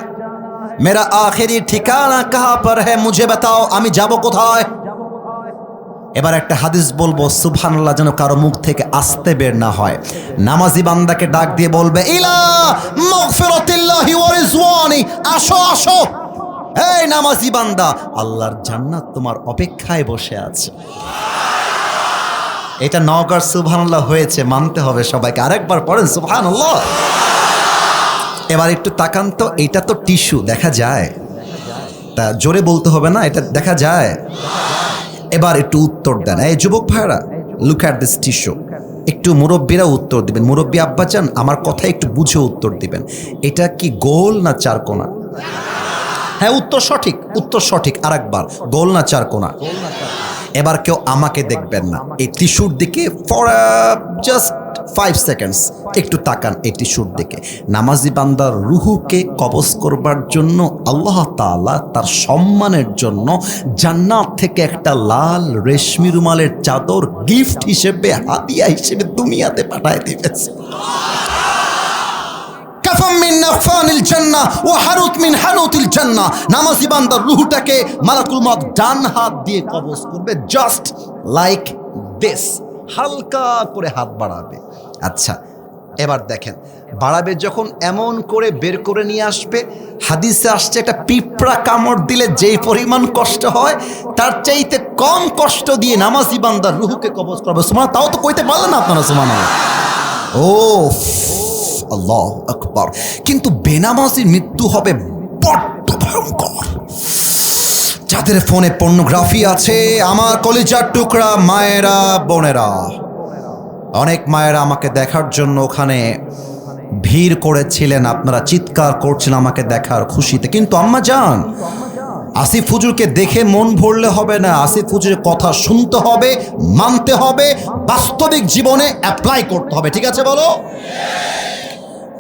मेरा आखिरी ठिकाना कहाँ पर है, मुझे बताओ, আমি যাব কোথায়? এবার একটা হাদিস বলবো, সুবহানাল্লাহ, যেন কারো মুখ থেকে আসতে বের না হয়। নামাজি বান্দাকে ডাক দিয়ে বলবে ইলা মাগফিরাতিল্লাহি ওয়া রিজওয়ানি, আসো আসো। এই নামাজি বান্দা, আল্লাহর জান্নাত তোমার অপেক্ষায় বসে আছে। এটা নওগাঁর সুবহানাল্লাহ হয়েছে, মানতে হবে সবাইকে। আরেকবার পড়েন সুবহানাল্লাহ। এবার একটু তাকান তো, এটা তো টিস্যু, দেখা যায়? তা জোরে বলতে হবে না, এটা দেখা যায়? এবার একটু উত্তর দেন এই যুবক ভাইরা, লুক অ্যাট দিস টিস্যু। একটু মুরব্বীরা উত্তর দিবেন, মুরব্বী আব্বাজান আমার কথা একটু বুঝে উত্তর দিবেন। এটা কি গোল না চারকোনা? হ্যাঁ উত্তর সঠিক। আরেকবার, গোল না চার কোনা? এবার কেউ আমাকে দেখবেন না, এই টিস্যুর দিকে ফর জাস্ট 5 সেকেন্ডস একটু তাকান এই টিস্যুর দিকে। নামাজি বান্দার রুহুকে কবজ করবার জন্য আল্লাহ তাআলা তার সম্মানের জন্য জান্নাত থেকে একটা লাল রেশমি রুমালের চাদর গিফট হিসেবে, হাদিয়া হিসেবে দুনিয়াতে পাঠায় দিয়েছে। কাফাম মিন নাফানিল জান্নাহ ওয়া হারুত মিন হানুতিল জান্নাহ। নামাজি বান্দার রূহটাকে মালাকুল মউত ডান হাত দিয়ে কবজ করবে, জাস্ট লাইক দিস, হালকা করে হাত বাড়াবে। আচ্ছা, এবার দেখেন, বাড়াবে যখন এমন করে বের করে নিয়ে আসবে, হাদিসে আসছে একটা পিঁপড়া কামড় দিলে যেই পরিমাণ কষ্ট হয় তার চাইতে কম কষ্ট দিয়ে নামাজি বান্দার রূহকে কবজ করবে। সুবহানাল্লাহ, তাও তো কইতে পারলেন না আপনারা সুবহানাল্লাহ। ও আল্লাহু আকবার। কিন্তু বেনামাজির মৃত্যু হবে বড্ড ভয়ঙ্কর। যাদের ফোনে পর্নোগ্রাফি আছে, আমার কলিজার টুকরা মায়েরা, বোনেরা, অনেক মায়েরা আমাকে দেখার জন্য ওখানে ভিড় করেছিলেন, আপনারা চিৎকার করছিলেন আমাকে দেখার খুশিতে। কিন্তু আম্মা জান, আসিফ হুজুরকে দেখে মন ভরলে হবে না, আসিফ হুজুরের কথা শুনতে হবে, মানতে হবে, বাস্তবিক জীবনে অ্যাপ্লাই করতে হবে। ঠিক আছে বলো?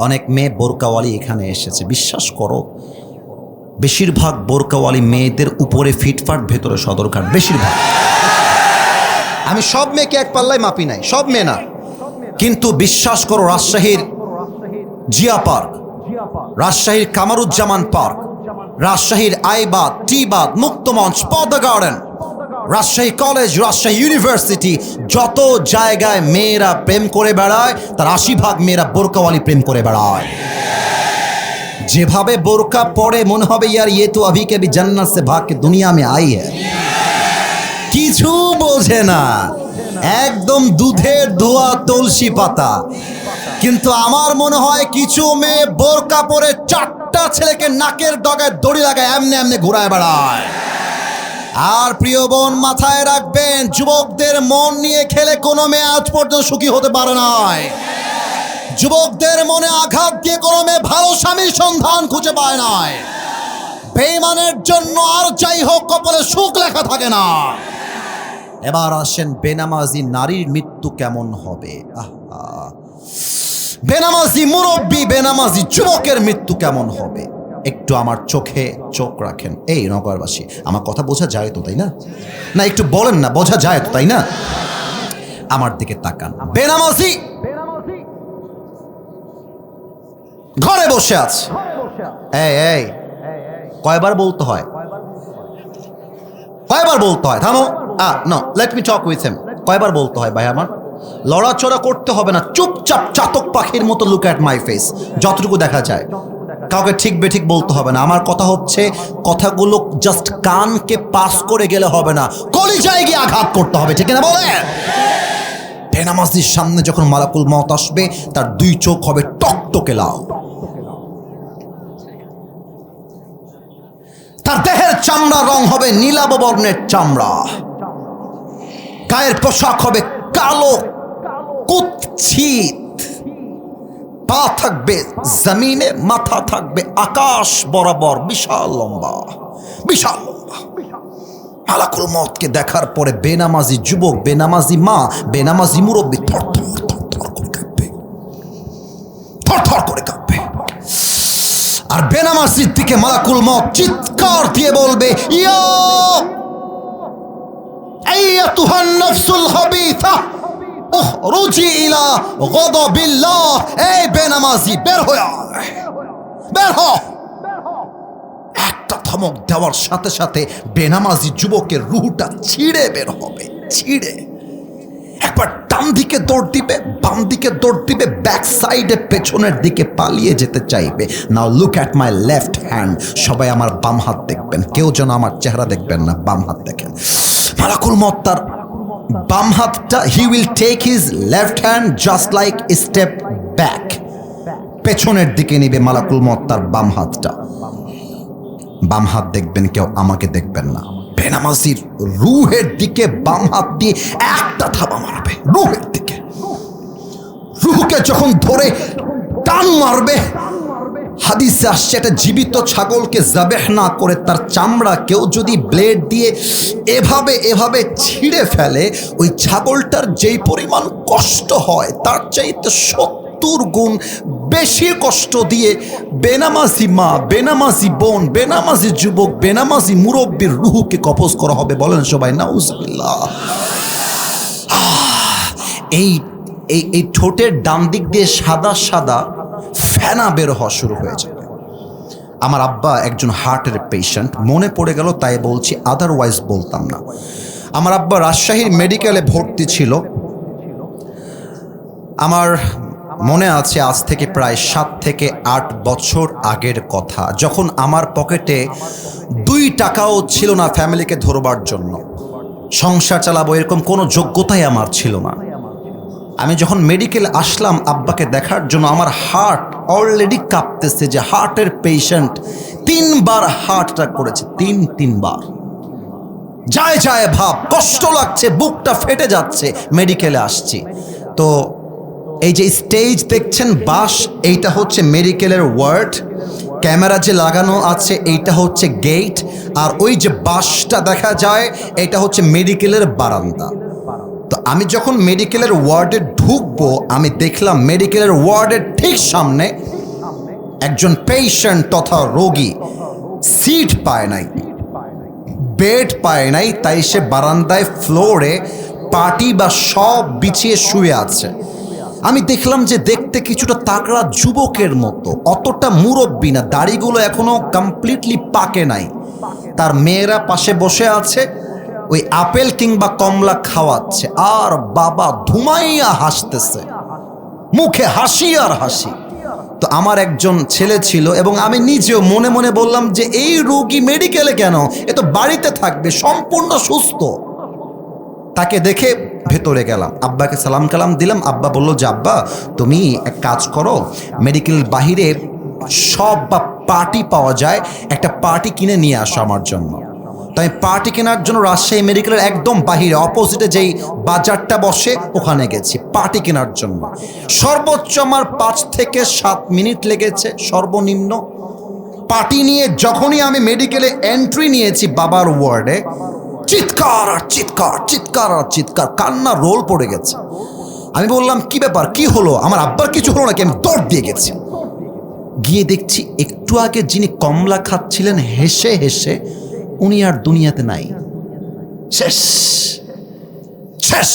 অনেক মেয়ে বোরকাওয়ালি এখানে এসেছে, বিশ্বাস করো বেশিরভাগ বোরকাওয়ালি মেয়েদের উপরে ফিটফাট, ভেতরে সদরঘাট, বেশিরভাগ। আমি সব মেয়েকে এক পাল্লায় মাপি নাই, সব মেয়ে না, কিন্তু বিশ্বাস করো রাজশাহীর জিয়া পার্ক, রাজশাহীর কামারুজ্জামান পার্ক, রাজশাহীর আইবাদ, টিবাদ, মুক্তমঞ্চ, Padma garden, Rajshahi college, Rajshahi university, যত জায়গায় মেয়েরা প্রেম করে বেড়ায় তার 80% মেয়েরা বোরকাওয়ালি প্রেম করে বেড়ায়। যেভাবে বোরকা পরে মনে হবে ইয়ার ये तो अभी के भी जन्नत से भाग के दुनिया में आई है। কিছু বোঝে না, একদম দুধের ধোয়া তুলসী পাতা। কিন্তু আমার মনে হয় কিছু মেয়ে বোরকা পরে 4টা ছেলেকে নাকের ডগায় দড়ি লাগায় এমনি এমনি ঘুরায় বেড়ায়। আর প্রিয় বোন, মাথায় রাখবেন, যুবকদের মন নিয়ে খেলে কোনো মেয়ে আজ পর্যন্ত সুখী হতে পারে নাই। যুবকদের মনে আঘাত দিয়ে কোনো মেয়ে ভালো স্বামীর সন্ধান খুঁজে পায় নাই। বেঈমানের জন্য আর যাই হোক কপালে সুখ লেখা থাকে না। এবার আসেন, বেনামাজি নারীর মৃত্যু কেমন হবে? বেনামাজি মুরব্বী, বেনামাজি যুবকের মৃত্যু কেমন হবে? একটু আমার চোখে চোখ রাখেন। এই নগরবাসী, আমার কথা বোঝা যায় তো, তাই না? না একটু বলেন না, বোঝা যায় তো, তাই না? আমার দিকে তাকান। বেনামাজি ঘরে বসে আছে। এই কয়বার বলতে হয়? কয়বার বলতে হয়? থামো। No, let me talk with him. কয়বার বলতে হয় ভাই আমার? লড়াচড়া করতে হবে না, চুপচাপ চাতক পাখির মতো লুক অ্যাট মাই ফেস, যতটুকু দেখা যায়। কাউকে ঠিক বেঠিক বলতে হবে না। আমার কথা হচ্ছে, কথাগুলো জাস্ট কানকে পাস করে গেলে হবে না, কলিজায় গিয়ে আঘাত করতে হবে। ঠিক না বলে? বেনামাজির সামনে যখন মালাকুল মউত আসবে, তার 2 চোখ হবে টকটকে লাল, তার দেহের চামড়া রং হবে নীলাভ বর্ণের চামড়া, গায়ের পোশাক হবে কালো কুৎসিত, পা থাকবে জমিনে, মাথা থাকবে আকাশ বরাবর, বিশাল লম্বা, বিশাল লম্বা। মালাকুল মউতকে দেখার পরে বেনামাজি যুবক, বেনামাজি মা, বেনামাজি মুরব্বী থরথর করে কাঁপবে, থরথর করে কাঁপবে। আর বেনামাজির দিকে মালাকুল মউত চিৎকার দিয়ে বলবে, ইয়া আইয়াতুহান নাফসুল খাবিথা উখরুজি ইলা গাদাবিল্লাহ। এই বেনামাজি, বের হয়ে আয়, বের হ। একটা ধমক দেওয়ার সাথে সাথে বেনামাজি যুবকের রুহটা ছিঁড়ে বের হবে, ছিঁড়ে। একবার ডান দিকে দৌড় দিবে, বাম দিকে দৌড় দিবে, ব্যাক সাইডে পেছনের দিকে পালিয়ে যেতে চাইবে। Now look at my left hand. সবাই আমার বাম হাত দেখবেন, কেউ যেন আমার চেহারা দেখবেন না, বাম হাত দেখেন। মালাকুল মউত তার বাম হাতটা, he will take his left hand just like step back, পেছনের দিকে নিবে মালাকুল মউত তার বাম হাতটা। বাম হাত দেখবেন, কেউ আমাকে দেখবেন না। বেনামাজির রুহের দিকে বাম হাত দিয়ে একটা থাবা মারবে, রুহের দিকে। রুহকে যখন ধরে টান মারবে, হাদিসে আসছে একটা জীবিত ছাগলকে জাবেহ না করে তার চামড়া কেউ যদি ব্লেড দিয়ে এভাবে এভাবে ছিঁড়ে ফেলে, ওই ছাগলটার যেই পরিমাণ কষ্ট হয় তার চাইতে 70 গুণ বেশি কষ্ট দিয়ে বেনামাজি মা, বেনামাজি বোন, বেনামাজি যুবক, বেনামাজি মুরব্বীর রুহুকে কবজ করা হবে। বলেন সবাই নাউজুবিল্লাহ। এই এই এই ঠোঁটের ডান দিক দিয়ে সাদা সাদা ফেনা বের হওয়া শুরু হয়ে যাবে। আমার আব্বা একজন হার্টের পেশেন্ট, মনে পড়ে গেল তাই বলছি, আদারওয়াইজ বলতাম না। আমার আব্বা রাজশাহীর মেডিকেলে ভর্তি ছিল। আমার মনে আছে আজ থেকে প্রায় 7 থেকে 8 বছর আগের কথা, যখন আমার পকেটে 2 টাকাও ছিল না ফ্যামিলিকে ধরবার জন্য, সংসার চালাবো এরকম কোনো যোগ্যতাই আমার ছিল না। আমি যখন মেডিকেল আসলাম আব্বাকে দেখার জন্য, আমার হার্ট অলরেডি কাঁপতেছে, যে হার্টের পেশেন্ট 3 বার হার্ট অ্যাটাক করেছে, 3 বার। যায় যায় ভাব, কষ্ট লাগছে, বুকটা ফেটে যাচ্ছে। মেডিকেলে আসছি তো এই যে স্টেজ দেখছেন বাস, এইটা হচ্ছে মেডিকেলের ওয়ার্ড, ক্যামেরা যে লাগানো আছে এইটা হচ্ছে গেট, আর ওই যে বাসটা দেখা যায় এটা হচ্ছে মেডিকেলের বারান্দা। তো আমি যখন মেডিকেলের ওয়ার্ডে ঢুকবো, আমি দেখলাম মেডিকেলের ওয়ার্ডের ঠিক সামনে একজন পেশেন্ট তথা রোগী সিট পায় নাই, বেড পায় নাই, তাই সে বারান্দায় ফ্লোরে পাটি বা সব বিছিয়ে শুয়ে আছে। আমি দেখলাম যে দেখতে কিছুটা তাগড়া যুবকের মতো, অতটা মুরব্বী না, দাড়িগুলো এখনো কমপ্লিটলি পাকে নাই। তার মেয়েরা পাশে বসে আছে, ওই আপেল কিংবা কমলা খাওয়াচ্ছে, আর বাবা ধুমাইয়া হাসতেছে, মুখে হাসি আর হাসি। তো আমার একজন ছেলে ছিল এবং আমি নিজেও মনে মনে বললাম যে এই রোগী মেডিকেলে কেন, এ তো বাড়িতে থাকবে, সম্পূর্ণ সুস্থ। তাকে দেখে ভেতরে গেলাম, আব্বাকে সালাম কালাম দিলাম। আব্বা বলল যে আব্বা তুমি এক কাজ করো, মেডিকেল বাহিরে সব বা পার্টি পাওয়া যায়, একটা পার্টি কিনে নিয়ে আসো আমার জন্য। তাই পার্টি কেনার জন্য রাজশাহী মেডিকেলের একদম বাহিরে অপোজিটে যেই বাজারটা বসে ওখানে গেছি পার্টি কেনার জন্য। সর্বোচ্চ আমার 5 থেকে 7 মিনিট লেগেছে সর্বনিম্ন। পার্টি নিয়ে যখনই আমি মেডিকেলে এন্ট্রি নিয়েছি বাবার ওয়ার্ডে, চিৎকার আর চিৎকার, চিৎকার আর চিৎকার, কান্না রোল পড়ে গেছে। আমি বললাম কি ব্যাপার, কি হলো? আমার আব্বার কিছু হলো নাকি? আমি দৌড় দিয়ে গেছি, গিয়ে দেখছি একটু আগে যিনি কমলা খাচ্ছিলেন হেসে হেসে, উনি আর দুনিয়াতে নাই, শেষ শেষ।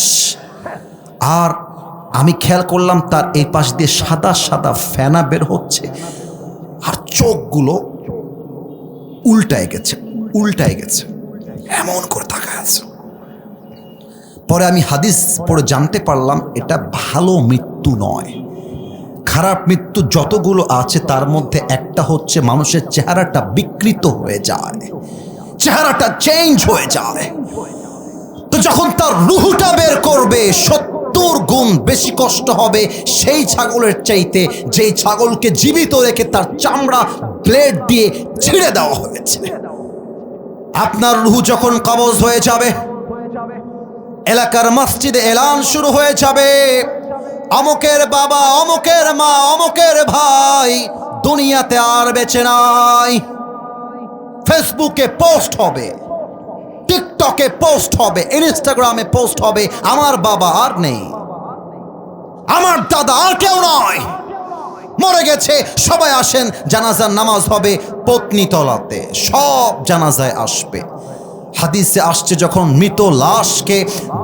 আর আমি খেয়াল করলাম তার এই পাশ দিয়ে সাদা সাদা ফেনা বের হচ্ছে, আর চোখগুলো উল্টায় গেছে, উল্টায় গেছে, এমন করে তাকায় আছে। পরে আমি হাদিস পড়ে জানতে পারলাম এটা ভালো মৃত্যু নয়। খারাপ মৃত্যু যতগুলো আছে তার মধ্যে একটা হচ্ছে মানুষের চেহারাটা বিকৃত হয়ে যায়, চেহারাটা চেঞ্জ হয়ে যায়। তো যখন তার রুহটা বের করবে 70 গুণ বেশি কষ্ট হবে সেই ছাগলের চাইতে যেই ছাগলকে জীবিত রেখে তার চামড়া ব্লেড দিয়ে ছিঁড়ে দেওয়া হয়েছে। আপনার রুহ যখন কবজ হয়ে যাবে, এলাকার মসজিদে এলান শুরু হয়ে যাবে, অমুকের বাবা, অমুকের মা, অমুকের ভাই দুনিয়াতে আর বেঁচে নাই। ফেসবুকে পোস্ট হবে, টিকটকে পোস্ট হবে, ইনস্টাগ্রামে পোস্ট হবে, আমার বাবা আর নেই, আমার দাদা আর কেউ নয়, মরে গেছে। সবাই আসেন, জানাজার নামাজ হবে পত্নীতলাতে, সব জানাজায় আসবে। হাদিসে আসছে যখন মৃত লাশকে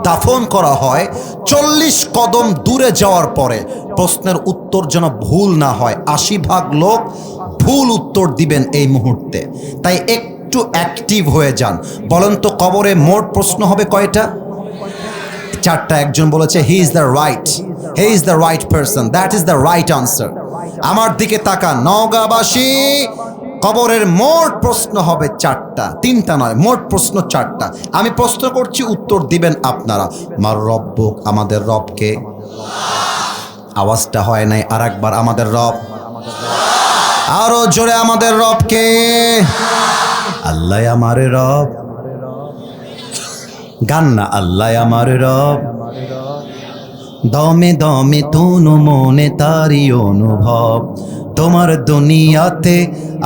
দাফন করা হয় 40 কদম দূরে যাওয়ার পরে, প্রশ্নের উত্তর যেন ভুল না হয়, 80% লোক ভুল উত্তর দিবেন এই মুহূর্তে, তাই একটু অ্যাক্টিভ হয়ে যান। বলেন তো কবরে মোট প্রশ্ন হবে কয়টা? 4টা। একজন বলেছে he is the right, he is the right person, that is the right answer. আমার দিকে তাকান নওগাঁবাসী, কবরের মোট প্রশ্ন হবে 4টা, 3টা নয়, মোট প্রশ্ন 4টা। আমি প্রশ্ন করছি, উত্তর দিবেন আপনারা। মার রব্বুক, আমাদের রবকে। আওয়াজটা হয় নাই, আর একবার, আমাদের রব। আরো জোরে, আমাদের রবকে। আল্লাহ আমার রব, গান না, আল্লাহ আমার রব, দমে দমে তনু মনে তারি অনুভব, তোমার দুনিয়াতে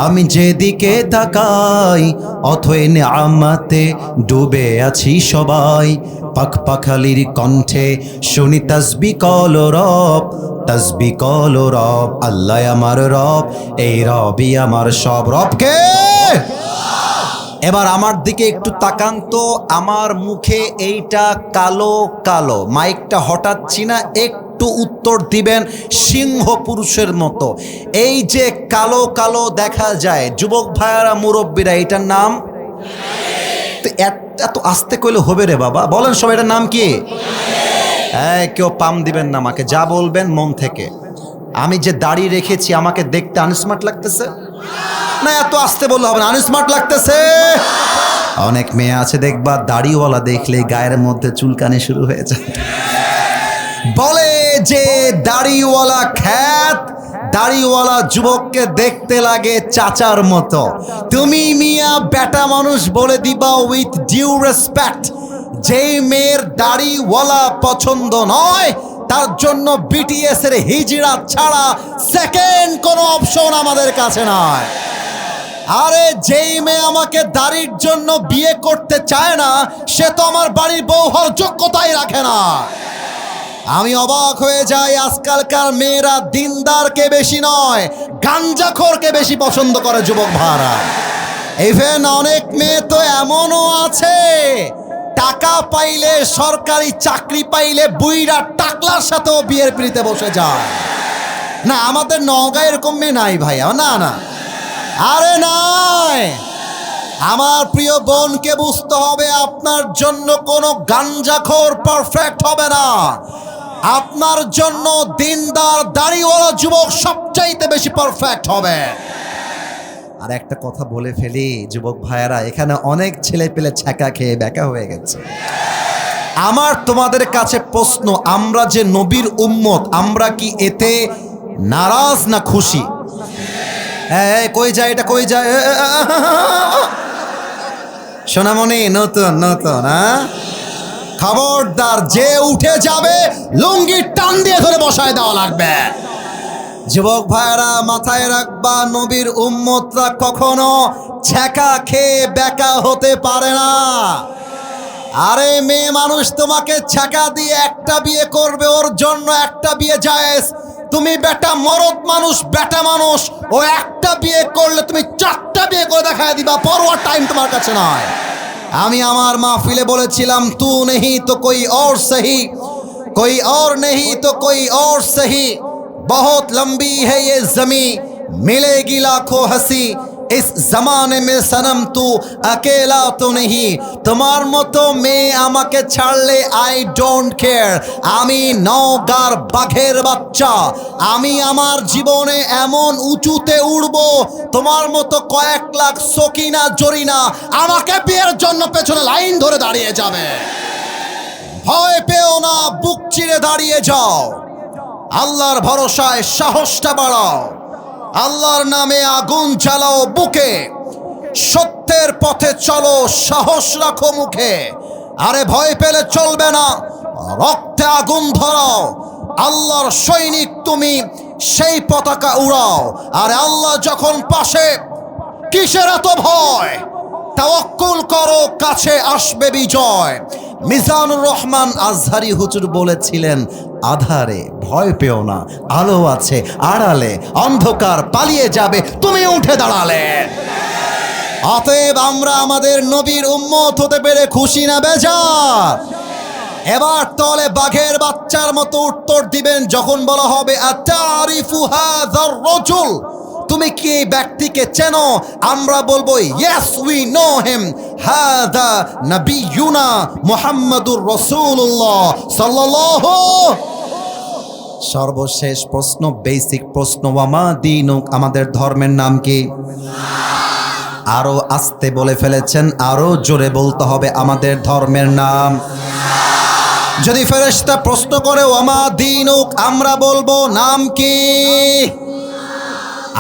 আমি যেদিকে তাকাই অথই নিয়ামতে ডুবে আছি সবাই। পাখ পাখালির কণ্ঠে শুনি তাসবিহ কল রব, তাসবিহ কল রব। আল্লাহ আমার রব, এই রবই আমার সব। রবকে এবার আমার দিকে একটু তাকান তো। আমার মুখে এইটা কালো কালো, মাইকটা হটাচ্ছি না, একটু উত্তর দিবেন সিংহ পুরুষের মতো। এই যে কালো কালো দেখা যায়, যুবক ভাইয়ারা মুরব্বীরা, এটার নাম তো এত আস্তে কইলে হবে রে বাবা, বলেন সবাই এটার নাম কি? কেউ পাম দিবেন না আমাকে, যা বলবেন মন থেকে। আমি যে দাড়ি রেখেছি আমাকে দেখতে আনস্মার্ট লাগতেছে না? এত আস্তে বললে হবে না, আনস্মার্ট লাগতেছে। অনেক মেয়ে আছে দেখবা দাড়িওয়ালা দেখলে গায়ের মধ্যে চুলকানি শুরু হয়ে যায়, বলে যে দাড়িওয়ালা খ্যাত, দাড়িওয়ালা যুবককে দেখতে লাগে চাচার মতো। তুমি মিয়া বেটা মানুষ বলে দিবা উইথ ডিউ রেসপেক্ট, যেই মেয়ের দাড়িওয়ালা পছন্দ নয় তার জন্য বিটিএস এর হিজড়া ছাড়া সেকেন্ড কোনো অপশন আমাদের কাছে নয়। আরে যেই মেয়ে আমাকে দাড়ির জন্য বিয়ে করতে চায় না সে তো আমার বাড়ির বউ হওয়ার যোগ্যতাই রাখে না। আমি অবাক হয়ে যাই, আজকালকার মেয়েরা দিনদারকে বেশি নয় গাঞ্জাখোরকে বেশি পছন্দ করে যুবক ভাড়া। ইভেন অনেক মেয়ে তো এমনও আছে টাকা পাইলে, সরকারি চাকরি পাইলে বুইরা টাকলার সাথেও বিয়ের পিড়িতে বসে যায়। না আমাদের নওগাঁ এরকম মেয়ে নাই ভাইয়া, না না, আরে নাই। আমার প্রিয় বোনকে বুঝতে হবে আপনার জন্য কোনো গাঞ্জাখোর পারফেক্ট হবে না, আপনার জন্য দিনদার দাড়িওয়ালা যুবক সবচাইতে বেশি পারফেক্ট হবে। আর একটা কথা বলে ফেলি যুবক ভাইয়েরা, এখানে অনেক ছেলে পেলে ছ্যাঁকা খেয়ে ব্যাকা হয়ে গেছে। আমার তোমাদের কাছে প্রশ্ন, আমরা যে নবীর উম্মত, আমরা কি এতে নারাজ না খুশি? কই যায় এটা, কই যায়? সোনামণি নতুন নতুন, খবরদার যে উঠে যাবে লুঙ্গির টান দিয়ে ধরে বসায় দেওয়া লাগবে। যুবক ভাইরা মাথায় রাখবা, নবীর উম্মতরা কখনো ছ্যাঁকা খেয়ে বেকা হতে পারে না। আরে মেয়ে মানুষ তোমাকে ছ্যাঁকা দিয়ে একটা বিয়ে করবে, ওর জন্য একটা বিয়ে জায়েজ। তুমি বেটা মরদ মানুষ, বেটা মানুষ, ও একটা বিয়ে করলে তুমি চারটা বিয়ে করে দেখায় দিবা, পরোয়া টাইম তোমার কাছে নয়। আমি আমার মাহফিলে বলেছিলাম, তু নেহি তো কোই और सही, कोई और नहीं तो कोई और सही, बहुत लंबी है ये जमी, मिलेगी लाखों हंसी, इस जमाने में सनम तू अकेला तो नहीं। তোমার মতো মেয়ে আমাকে ছাড়লে আই ডোন্ট কেয়ার, আমি নওগাঁর বাঘের বাচ্চা। আমি আমার জীবনে এমন উঁচুতে উড়ব, তোমার মতো কয়েক লাখ সকিনা জরিনা আমাকে বিয়ের জন্য পেছনে লাইন ধরে দাঁড়িয়ে যাবে। ভয় পেও না, বুক চিরে দাঁড়িয়ে যাও, আল্লাহর ভরসায় সাহসটা বাড়াও, আল্লাহর নামে আগুন জ্বালাও বুকে, সত্যের পথে চলো, সাহস রাখো মুখে। আরে ভয় পেলে চলবে না, রক্তে আগুন ধরাও, আল্লাহর সৈনিক তুমি, সেই পতাকা উড়াও। আরে আল্লাহ যখন পাশে কিসের এত ভয়, তাওয়াক্কুল করো, কাছে আসবে বিজয়। মিজানুর রহমান আজহারি হুজুর বলেছিলেন, আধারে ভয় পেও না, আলো আছে আড়ালে, অন্ধকার পালিয়ে যাবে তুমি উঠে দাঁড়ালে। অতএব আমরা আমাদের নবীর উম্মত হতে পেরে খুশি না বেজার? এবার তলে বাঘের বাচ্চার মতো উত্তর দিবেন যখন বলা হবে আতারিফু হাযার রাজুল, তুমি কি এই ব্যক্তিকে চেনো? আমরা বলবো ইয়েস উই নো হিম, হাদা নবিয়ুনা মুহাম্মাদুর রাসূলুল্লাহ সাল্লাল্লাহু। সর্বশেষ প্রশ্ন, বেসিক প্রশ্ন, ওয়ামা দীনুক, আমাদের ধর্মের নাম কি? আরো আস্তে বলে ফেলেছেন, আরো জোরে বলতে হবে, আমাদের ধর্মের নাম। যদি ফেরেশতা প্রশ্ন করে ওয়ামা দীনুক, আমরা বলবো নাম কি?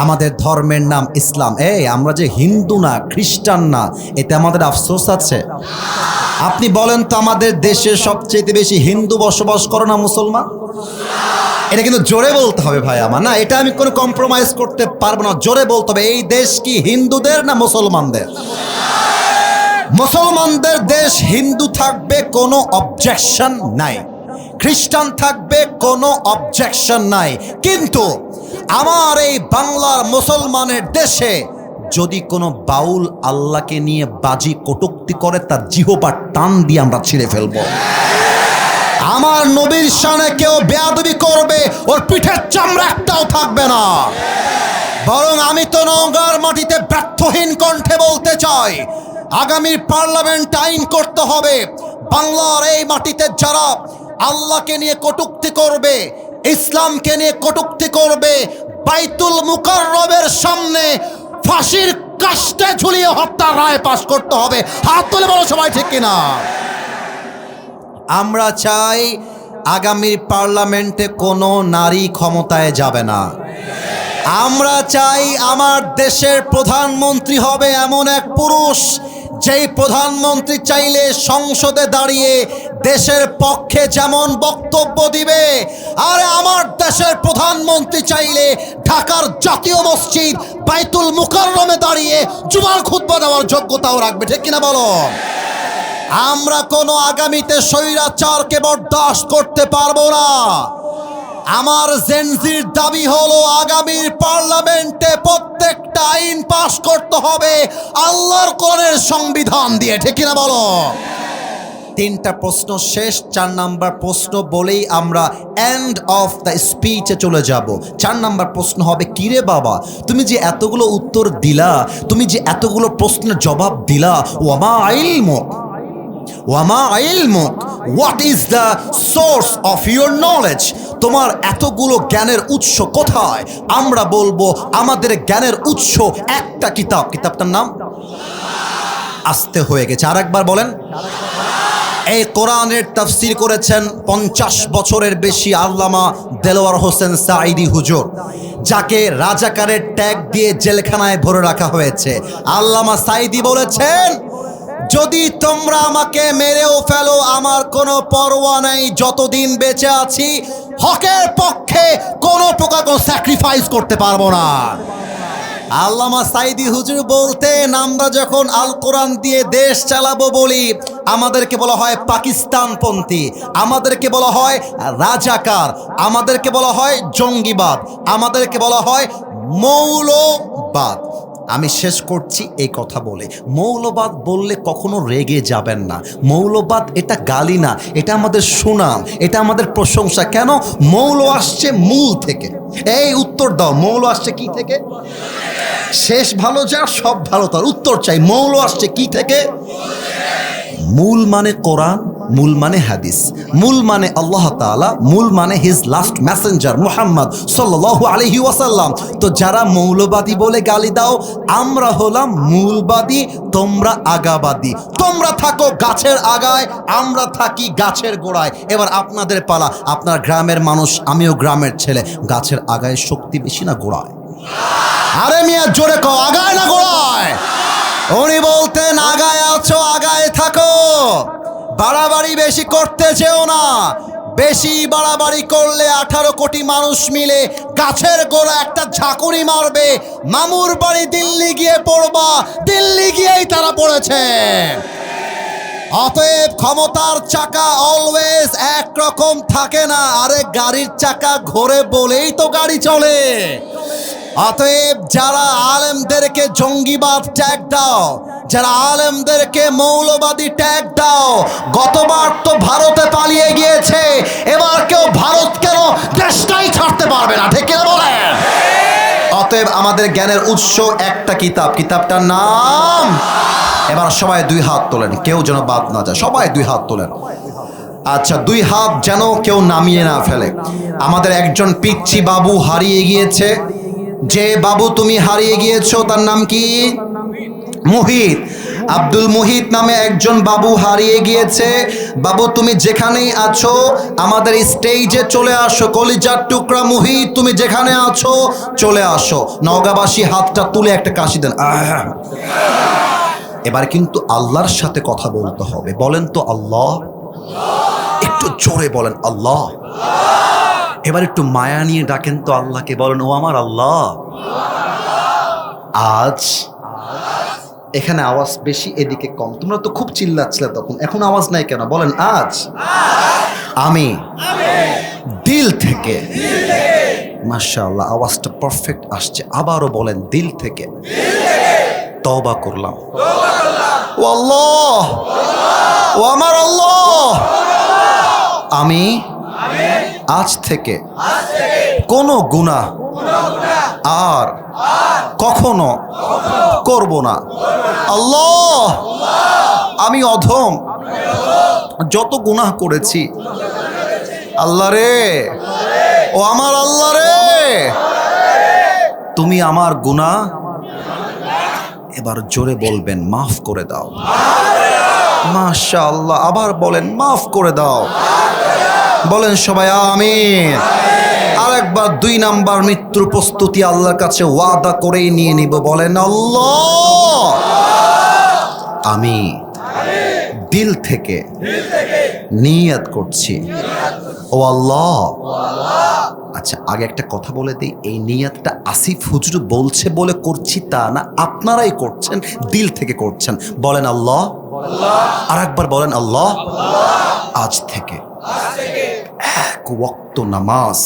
আমাদের ধর্মের নাম ইসলাম। আমরা যে হিন্দু না, খ্রিস্টান না, এতে আমাদের আফসোস আছে? আপনি বলেন তো, আমাদের দেশে সবচেয়ে বেশি হিন্দু বসবাস করে না মুসলমান? এটা কিন্তু জোরে বলতে হবে ভাই আমার, না এটা আমি কোনো কম্প্রোমাইজ করতে পারবো না, জোরে বলতে হবে। এই দেশ কি হিন্দুদের না মুসলমানদের? মুসলমানদের দেশ, হিন্দু থাকবে কোনো অবজেকশন নাই, খ্রিস্টান থাকবে কোনো অবজেকশন নাই, কিন্তু আমার এই বাংলার মুসলমানের দেশে যদি কোনো বাউল আল্লাহকে নিয়ে বাজি কটূক্তি করে তার জিহ্বা টান দিয়ে আমরা ছিঁড়ে ফেলবো। আমার নবীর শানে কেউ বেয়াদবি করবে ওর পিঠের চামড়া একটাও থাকবে না। বরং আমি তো নওগাঁর মাটিতে ব্যর্থহীন কণ্ঠে বলতে চাই, আগামীর পার্লামেন্ট আইন করতে হবে, বাংলার এই মাটিতে যারা আল্লাহকে নিয়ে কটূক্তি করবে, ইসলামকে নিয়ে কটূক্তি করবে, বাইতুল মুকাররমের সামনে ফাঁসির কাস্টে ঝুলিয়ে হত্যার রায় পাশ করতে হবে। হাত তুলে বলো সবাই, ঠিক কিনা? আমরা চাই আগামীর পার্লামেন্টে কোনো নারী ক্ষমতায় যাবে না। আমরা চাই আমার দেশের প্রধানমন্ত্রী হবে এমন এক পুরুষ, যেই প্রধানমন্ত্রী চাইলে সংসদে দাঁড়িয়ে দেশের পক্ষে যেমন বক্তব্য দিবে, আর আমার দেশের প্রধানমন্ত্রী চাইলে ঢাকার জাতীয় মসজিদ বাইতুল মুকাররমে দাঁড়িয়ে জুমার খুতবা দেওয়ার যোগ্যতাও রাখবে, ঠিক কিনা বলো? আমরা কোনো আগামীতে স্বৈরাচারকে বরদাস্ত করতে পারবো না। আমার জেনজির দাবি হলো আগামীর পার্লামেন্টে প্রত্যেকটা আইন পাশ করতে হবে আল্লাহর কোরআনের সংবিধান দিয়ে, ঠিক কিনা বলো? তিনটা প্রশ্ন শেষ, 4 নাম্বার প্রশ্ন বলেই আমরা এন্ড অফ দ্য স্পিচে চলে যাব। 4 নাম্বার প্রশ্ন হবে, কিরে বাবা তুমি যে এতগুলো উত্তর দিলা, তুমি যে এতগুলো প্রশ্নের জবাব দিলা, ওয়ামা ইলমুক, ওয়ামা ইলমুক, what is the source of your knowledge? তোমার এতগুলো জ্ঞানের উৎস কোথায়? আমরা বলবো আমাদের জ্ঞানের উৎস একটা কিতাব, কিতাবটার নাম আস্তে হয়ে গেছে, আরেকবার বলেন। এই কোরআনের তাফসীর করেছেন 50 বছরের বেশি আল্লামা দেলোয়ার হোসেন সাঈদী হুজুর, যাকে রাজাকারের ট্যাগ দিয়ে জেলখানায় ভরে রাখা হয়েছে। আল্লামা সাঈদী বলেছেন, যদি তোমরা আমাকে মেরেও ফেলো আমার কোনো পরোয়া নেই, যতদিন বেঁচে আছি হকের পক্ষে কোনো প্রকার কোনো স্যাক্রিফাইস করতে পারবো না। আল্লামা সাঈদী হুজুর বলতেন, আমরা যখন আল কোরআন দিয়ে দেশ চালাবো বলি আমাদেরকে বলা হয় পাকিস্তানপন্থী, আমাদেরকে বলা হয় রাজাকার, আমাদেরকে বলা হয় জঙ্গিবাদ, আমাদেরকে বলা হয় মৌলবাদ। আমি শেষ করছি এই কথা বলে, মৌলবাদ বললে কখনো রেগে যাবেন না। মৌলবাদ এটা গালি না, এটা আমাদের সুনাম, এটা আমাদের প্রশংসা। কেন? মৌল আসছে মূল থেকে। এই উত্তর দাও, মৌল আসছে কি থেকে? শেষ ভালো যার সব ভালো তার। উত্তর চাই, মৌল আসছে কি থেকে? মূল মানে কোরআন, মূল মানে হাদিস, মূল মানে আল্লাহ তাআলা, মূল মানে হিজ লাস্ট মেসেঞ্জার মুহাম্মদ সাল্লাল্লাহু আলাইহি ওয়াসাল্লাম। তো যারা মৌলবাদী বলে গালি দাও, আমরা হলাম মূলবাদী, তোমরা আগাবাদী। তোমরা থাকো গাছের আগায়, আমরা থাকি গাছের গোড়ায়। এবার আপনাদের পালা, আপনার গ্রামের মানুষ, আমিও গ্রামের ছেলে। গাছের আগায় শক্তি বেশি না গোড়ায়? আরে মিয়া জোরে কও, আগায় না গোড়ায়? উনি বলতেন, আগায় আছো আগায় থাকো, বাড়াবাড়ি বেশি করতে চেও না। বেশি বাড়াবাড়ি করলে 18 কোটি মানুষ মিলে গাছের গোড়া একটা ঝাঁকুনি মারবে, মামুর বাড়ি দিল্লি গিয়ে পড়বা, দিল্লি গিয়েই তারা পড়েছে। অতএব ক্ষমতার চাকা অলওয়েজ একরকম থাকে না। আরে গাড়ির চাকা ঘোরে বলেই তো গাড়ি চলে। অতএব যারা আলেমদেরকে জঙ্গিবাদ ট্যাগ দাও, যারা আলেমদেরকে মৌলবাদী ট্যাগ দাও, গতবার তো ভারতে পালিয়ে গিয়েছে, এবার কেউ ভারত কেন দেশটাই ছাড়তে পারবে না, ঠিক কিনা বলেন? অতএব আমাদের জ্ঞানের উৎস একটা কিতাব, কিতাবটার নাম, এবার সবাই 2 হাত তোলেন, কেউ যেন বাদ না যায়, সবাই 2 হাত তোলেন। আচ্ছা, 2 হাত যেন কেউ নামিয়ে না ফেলে। আমাদের একজন পিচ্চি বাবু হারিয়ে গিয়েছে। যে বাবু তুমি হারিয়ে গিয়েছো তার নাম কি? মুহিত। আব্দুল মুহিত নামে একজন বাবু হারিয়ে গিয়েছে। বাবু তুমি যেখানেই আছো আমাদের স্টেজে চলে আসো। কলিজার টুকরা মুহিত, তুমি যেখানে আছো চলে আসো। নওগাঁবাসী হাতটা তুলে একটা কাশি দেন। এবার কিন্তু আল্লাহর সাথে কথা বলতে হবে। বলেন তো আল্লাহ, একটু জোরে বলেন আল্লাহ। এবার একটু মায়া নিয়ে ডাকেন তো আল্লাহকে, বলেন ও আমার আল্লাহ, আজ এখানে আওয়াজ বেশি এদিকে কম, তোমরা তো খুব চিল্লাচ্ছিলে তখন, এখন আওয়াজ নাই কেন? বলেন আজ আমি দিল থেকে, মাশাআল্লাহ আওয়াজটা পারফেক্ট আসছে, আবারও বলেন দিল থেকে তওবা করলাম। ও আল্লাহ, ও আমার আল্লাহ, আমি আজ থেকে কোনো গুনাহ আর কখনো করব না। আল্লাহ, আমি অধম, যত গুনাহ করেছি, আল্লাহ রে, ও আমার আল্লাহ রে, তুমি আমার গুনাহ এবার জোরে বলবেন মাফ করে দাও। মাশাআল্লাহ, আবার বলেন মাফ করে দাও। বলেন সবাই আমিন। আরেকবার 2 নাম্বার মৃত্যুর প্রস্তুতি আল্লাহর কাছে ওয়াদা করেই নিয়ে নিব। বলেন আল্লাহ, আমি দিল থেকে নিয়ত করছি, ও আল্লাহ। আচ্ছা, আগে একটা কথা বলে দিই, এই নিয়তটা আসিফ হুজুর বলছে বলে করছি তা না, আপনারাই করছেন, দিল থেকে করছেন। বলেন আল্লাহ, আর একবার বলেন আল্লাহ, আজ থেকে এক ওয়াক্ত নামাজ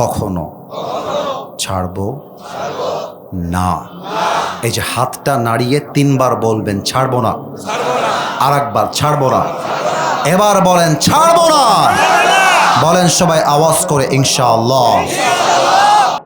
কখনো ছাড়বো না। এই যে হাতটা নাড়িয়ে 3 বার বলবেন ছাড়বো না, আর একবার ছাড়বো না, এবার বলেন ছাড়বো না। বলেন সবাই আওয়াজ করে ইনশাআল্লাহ।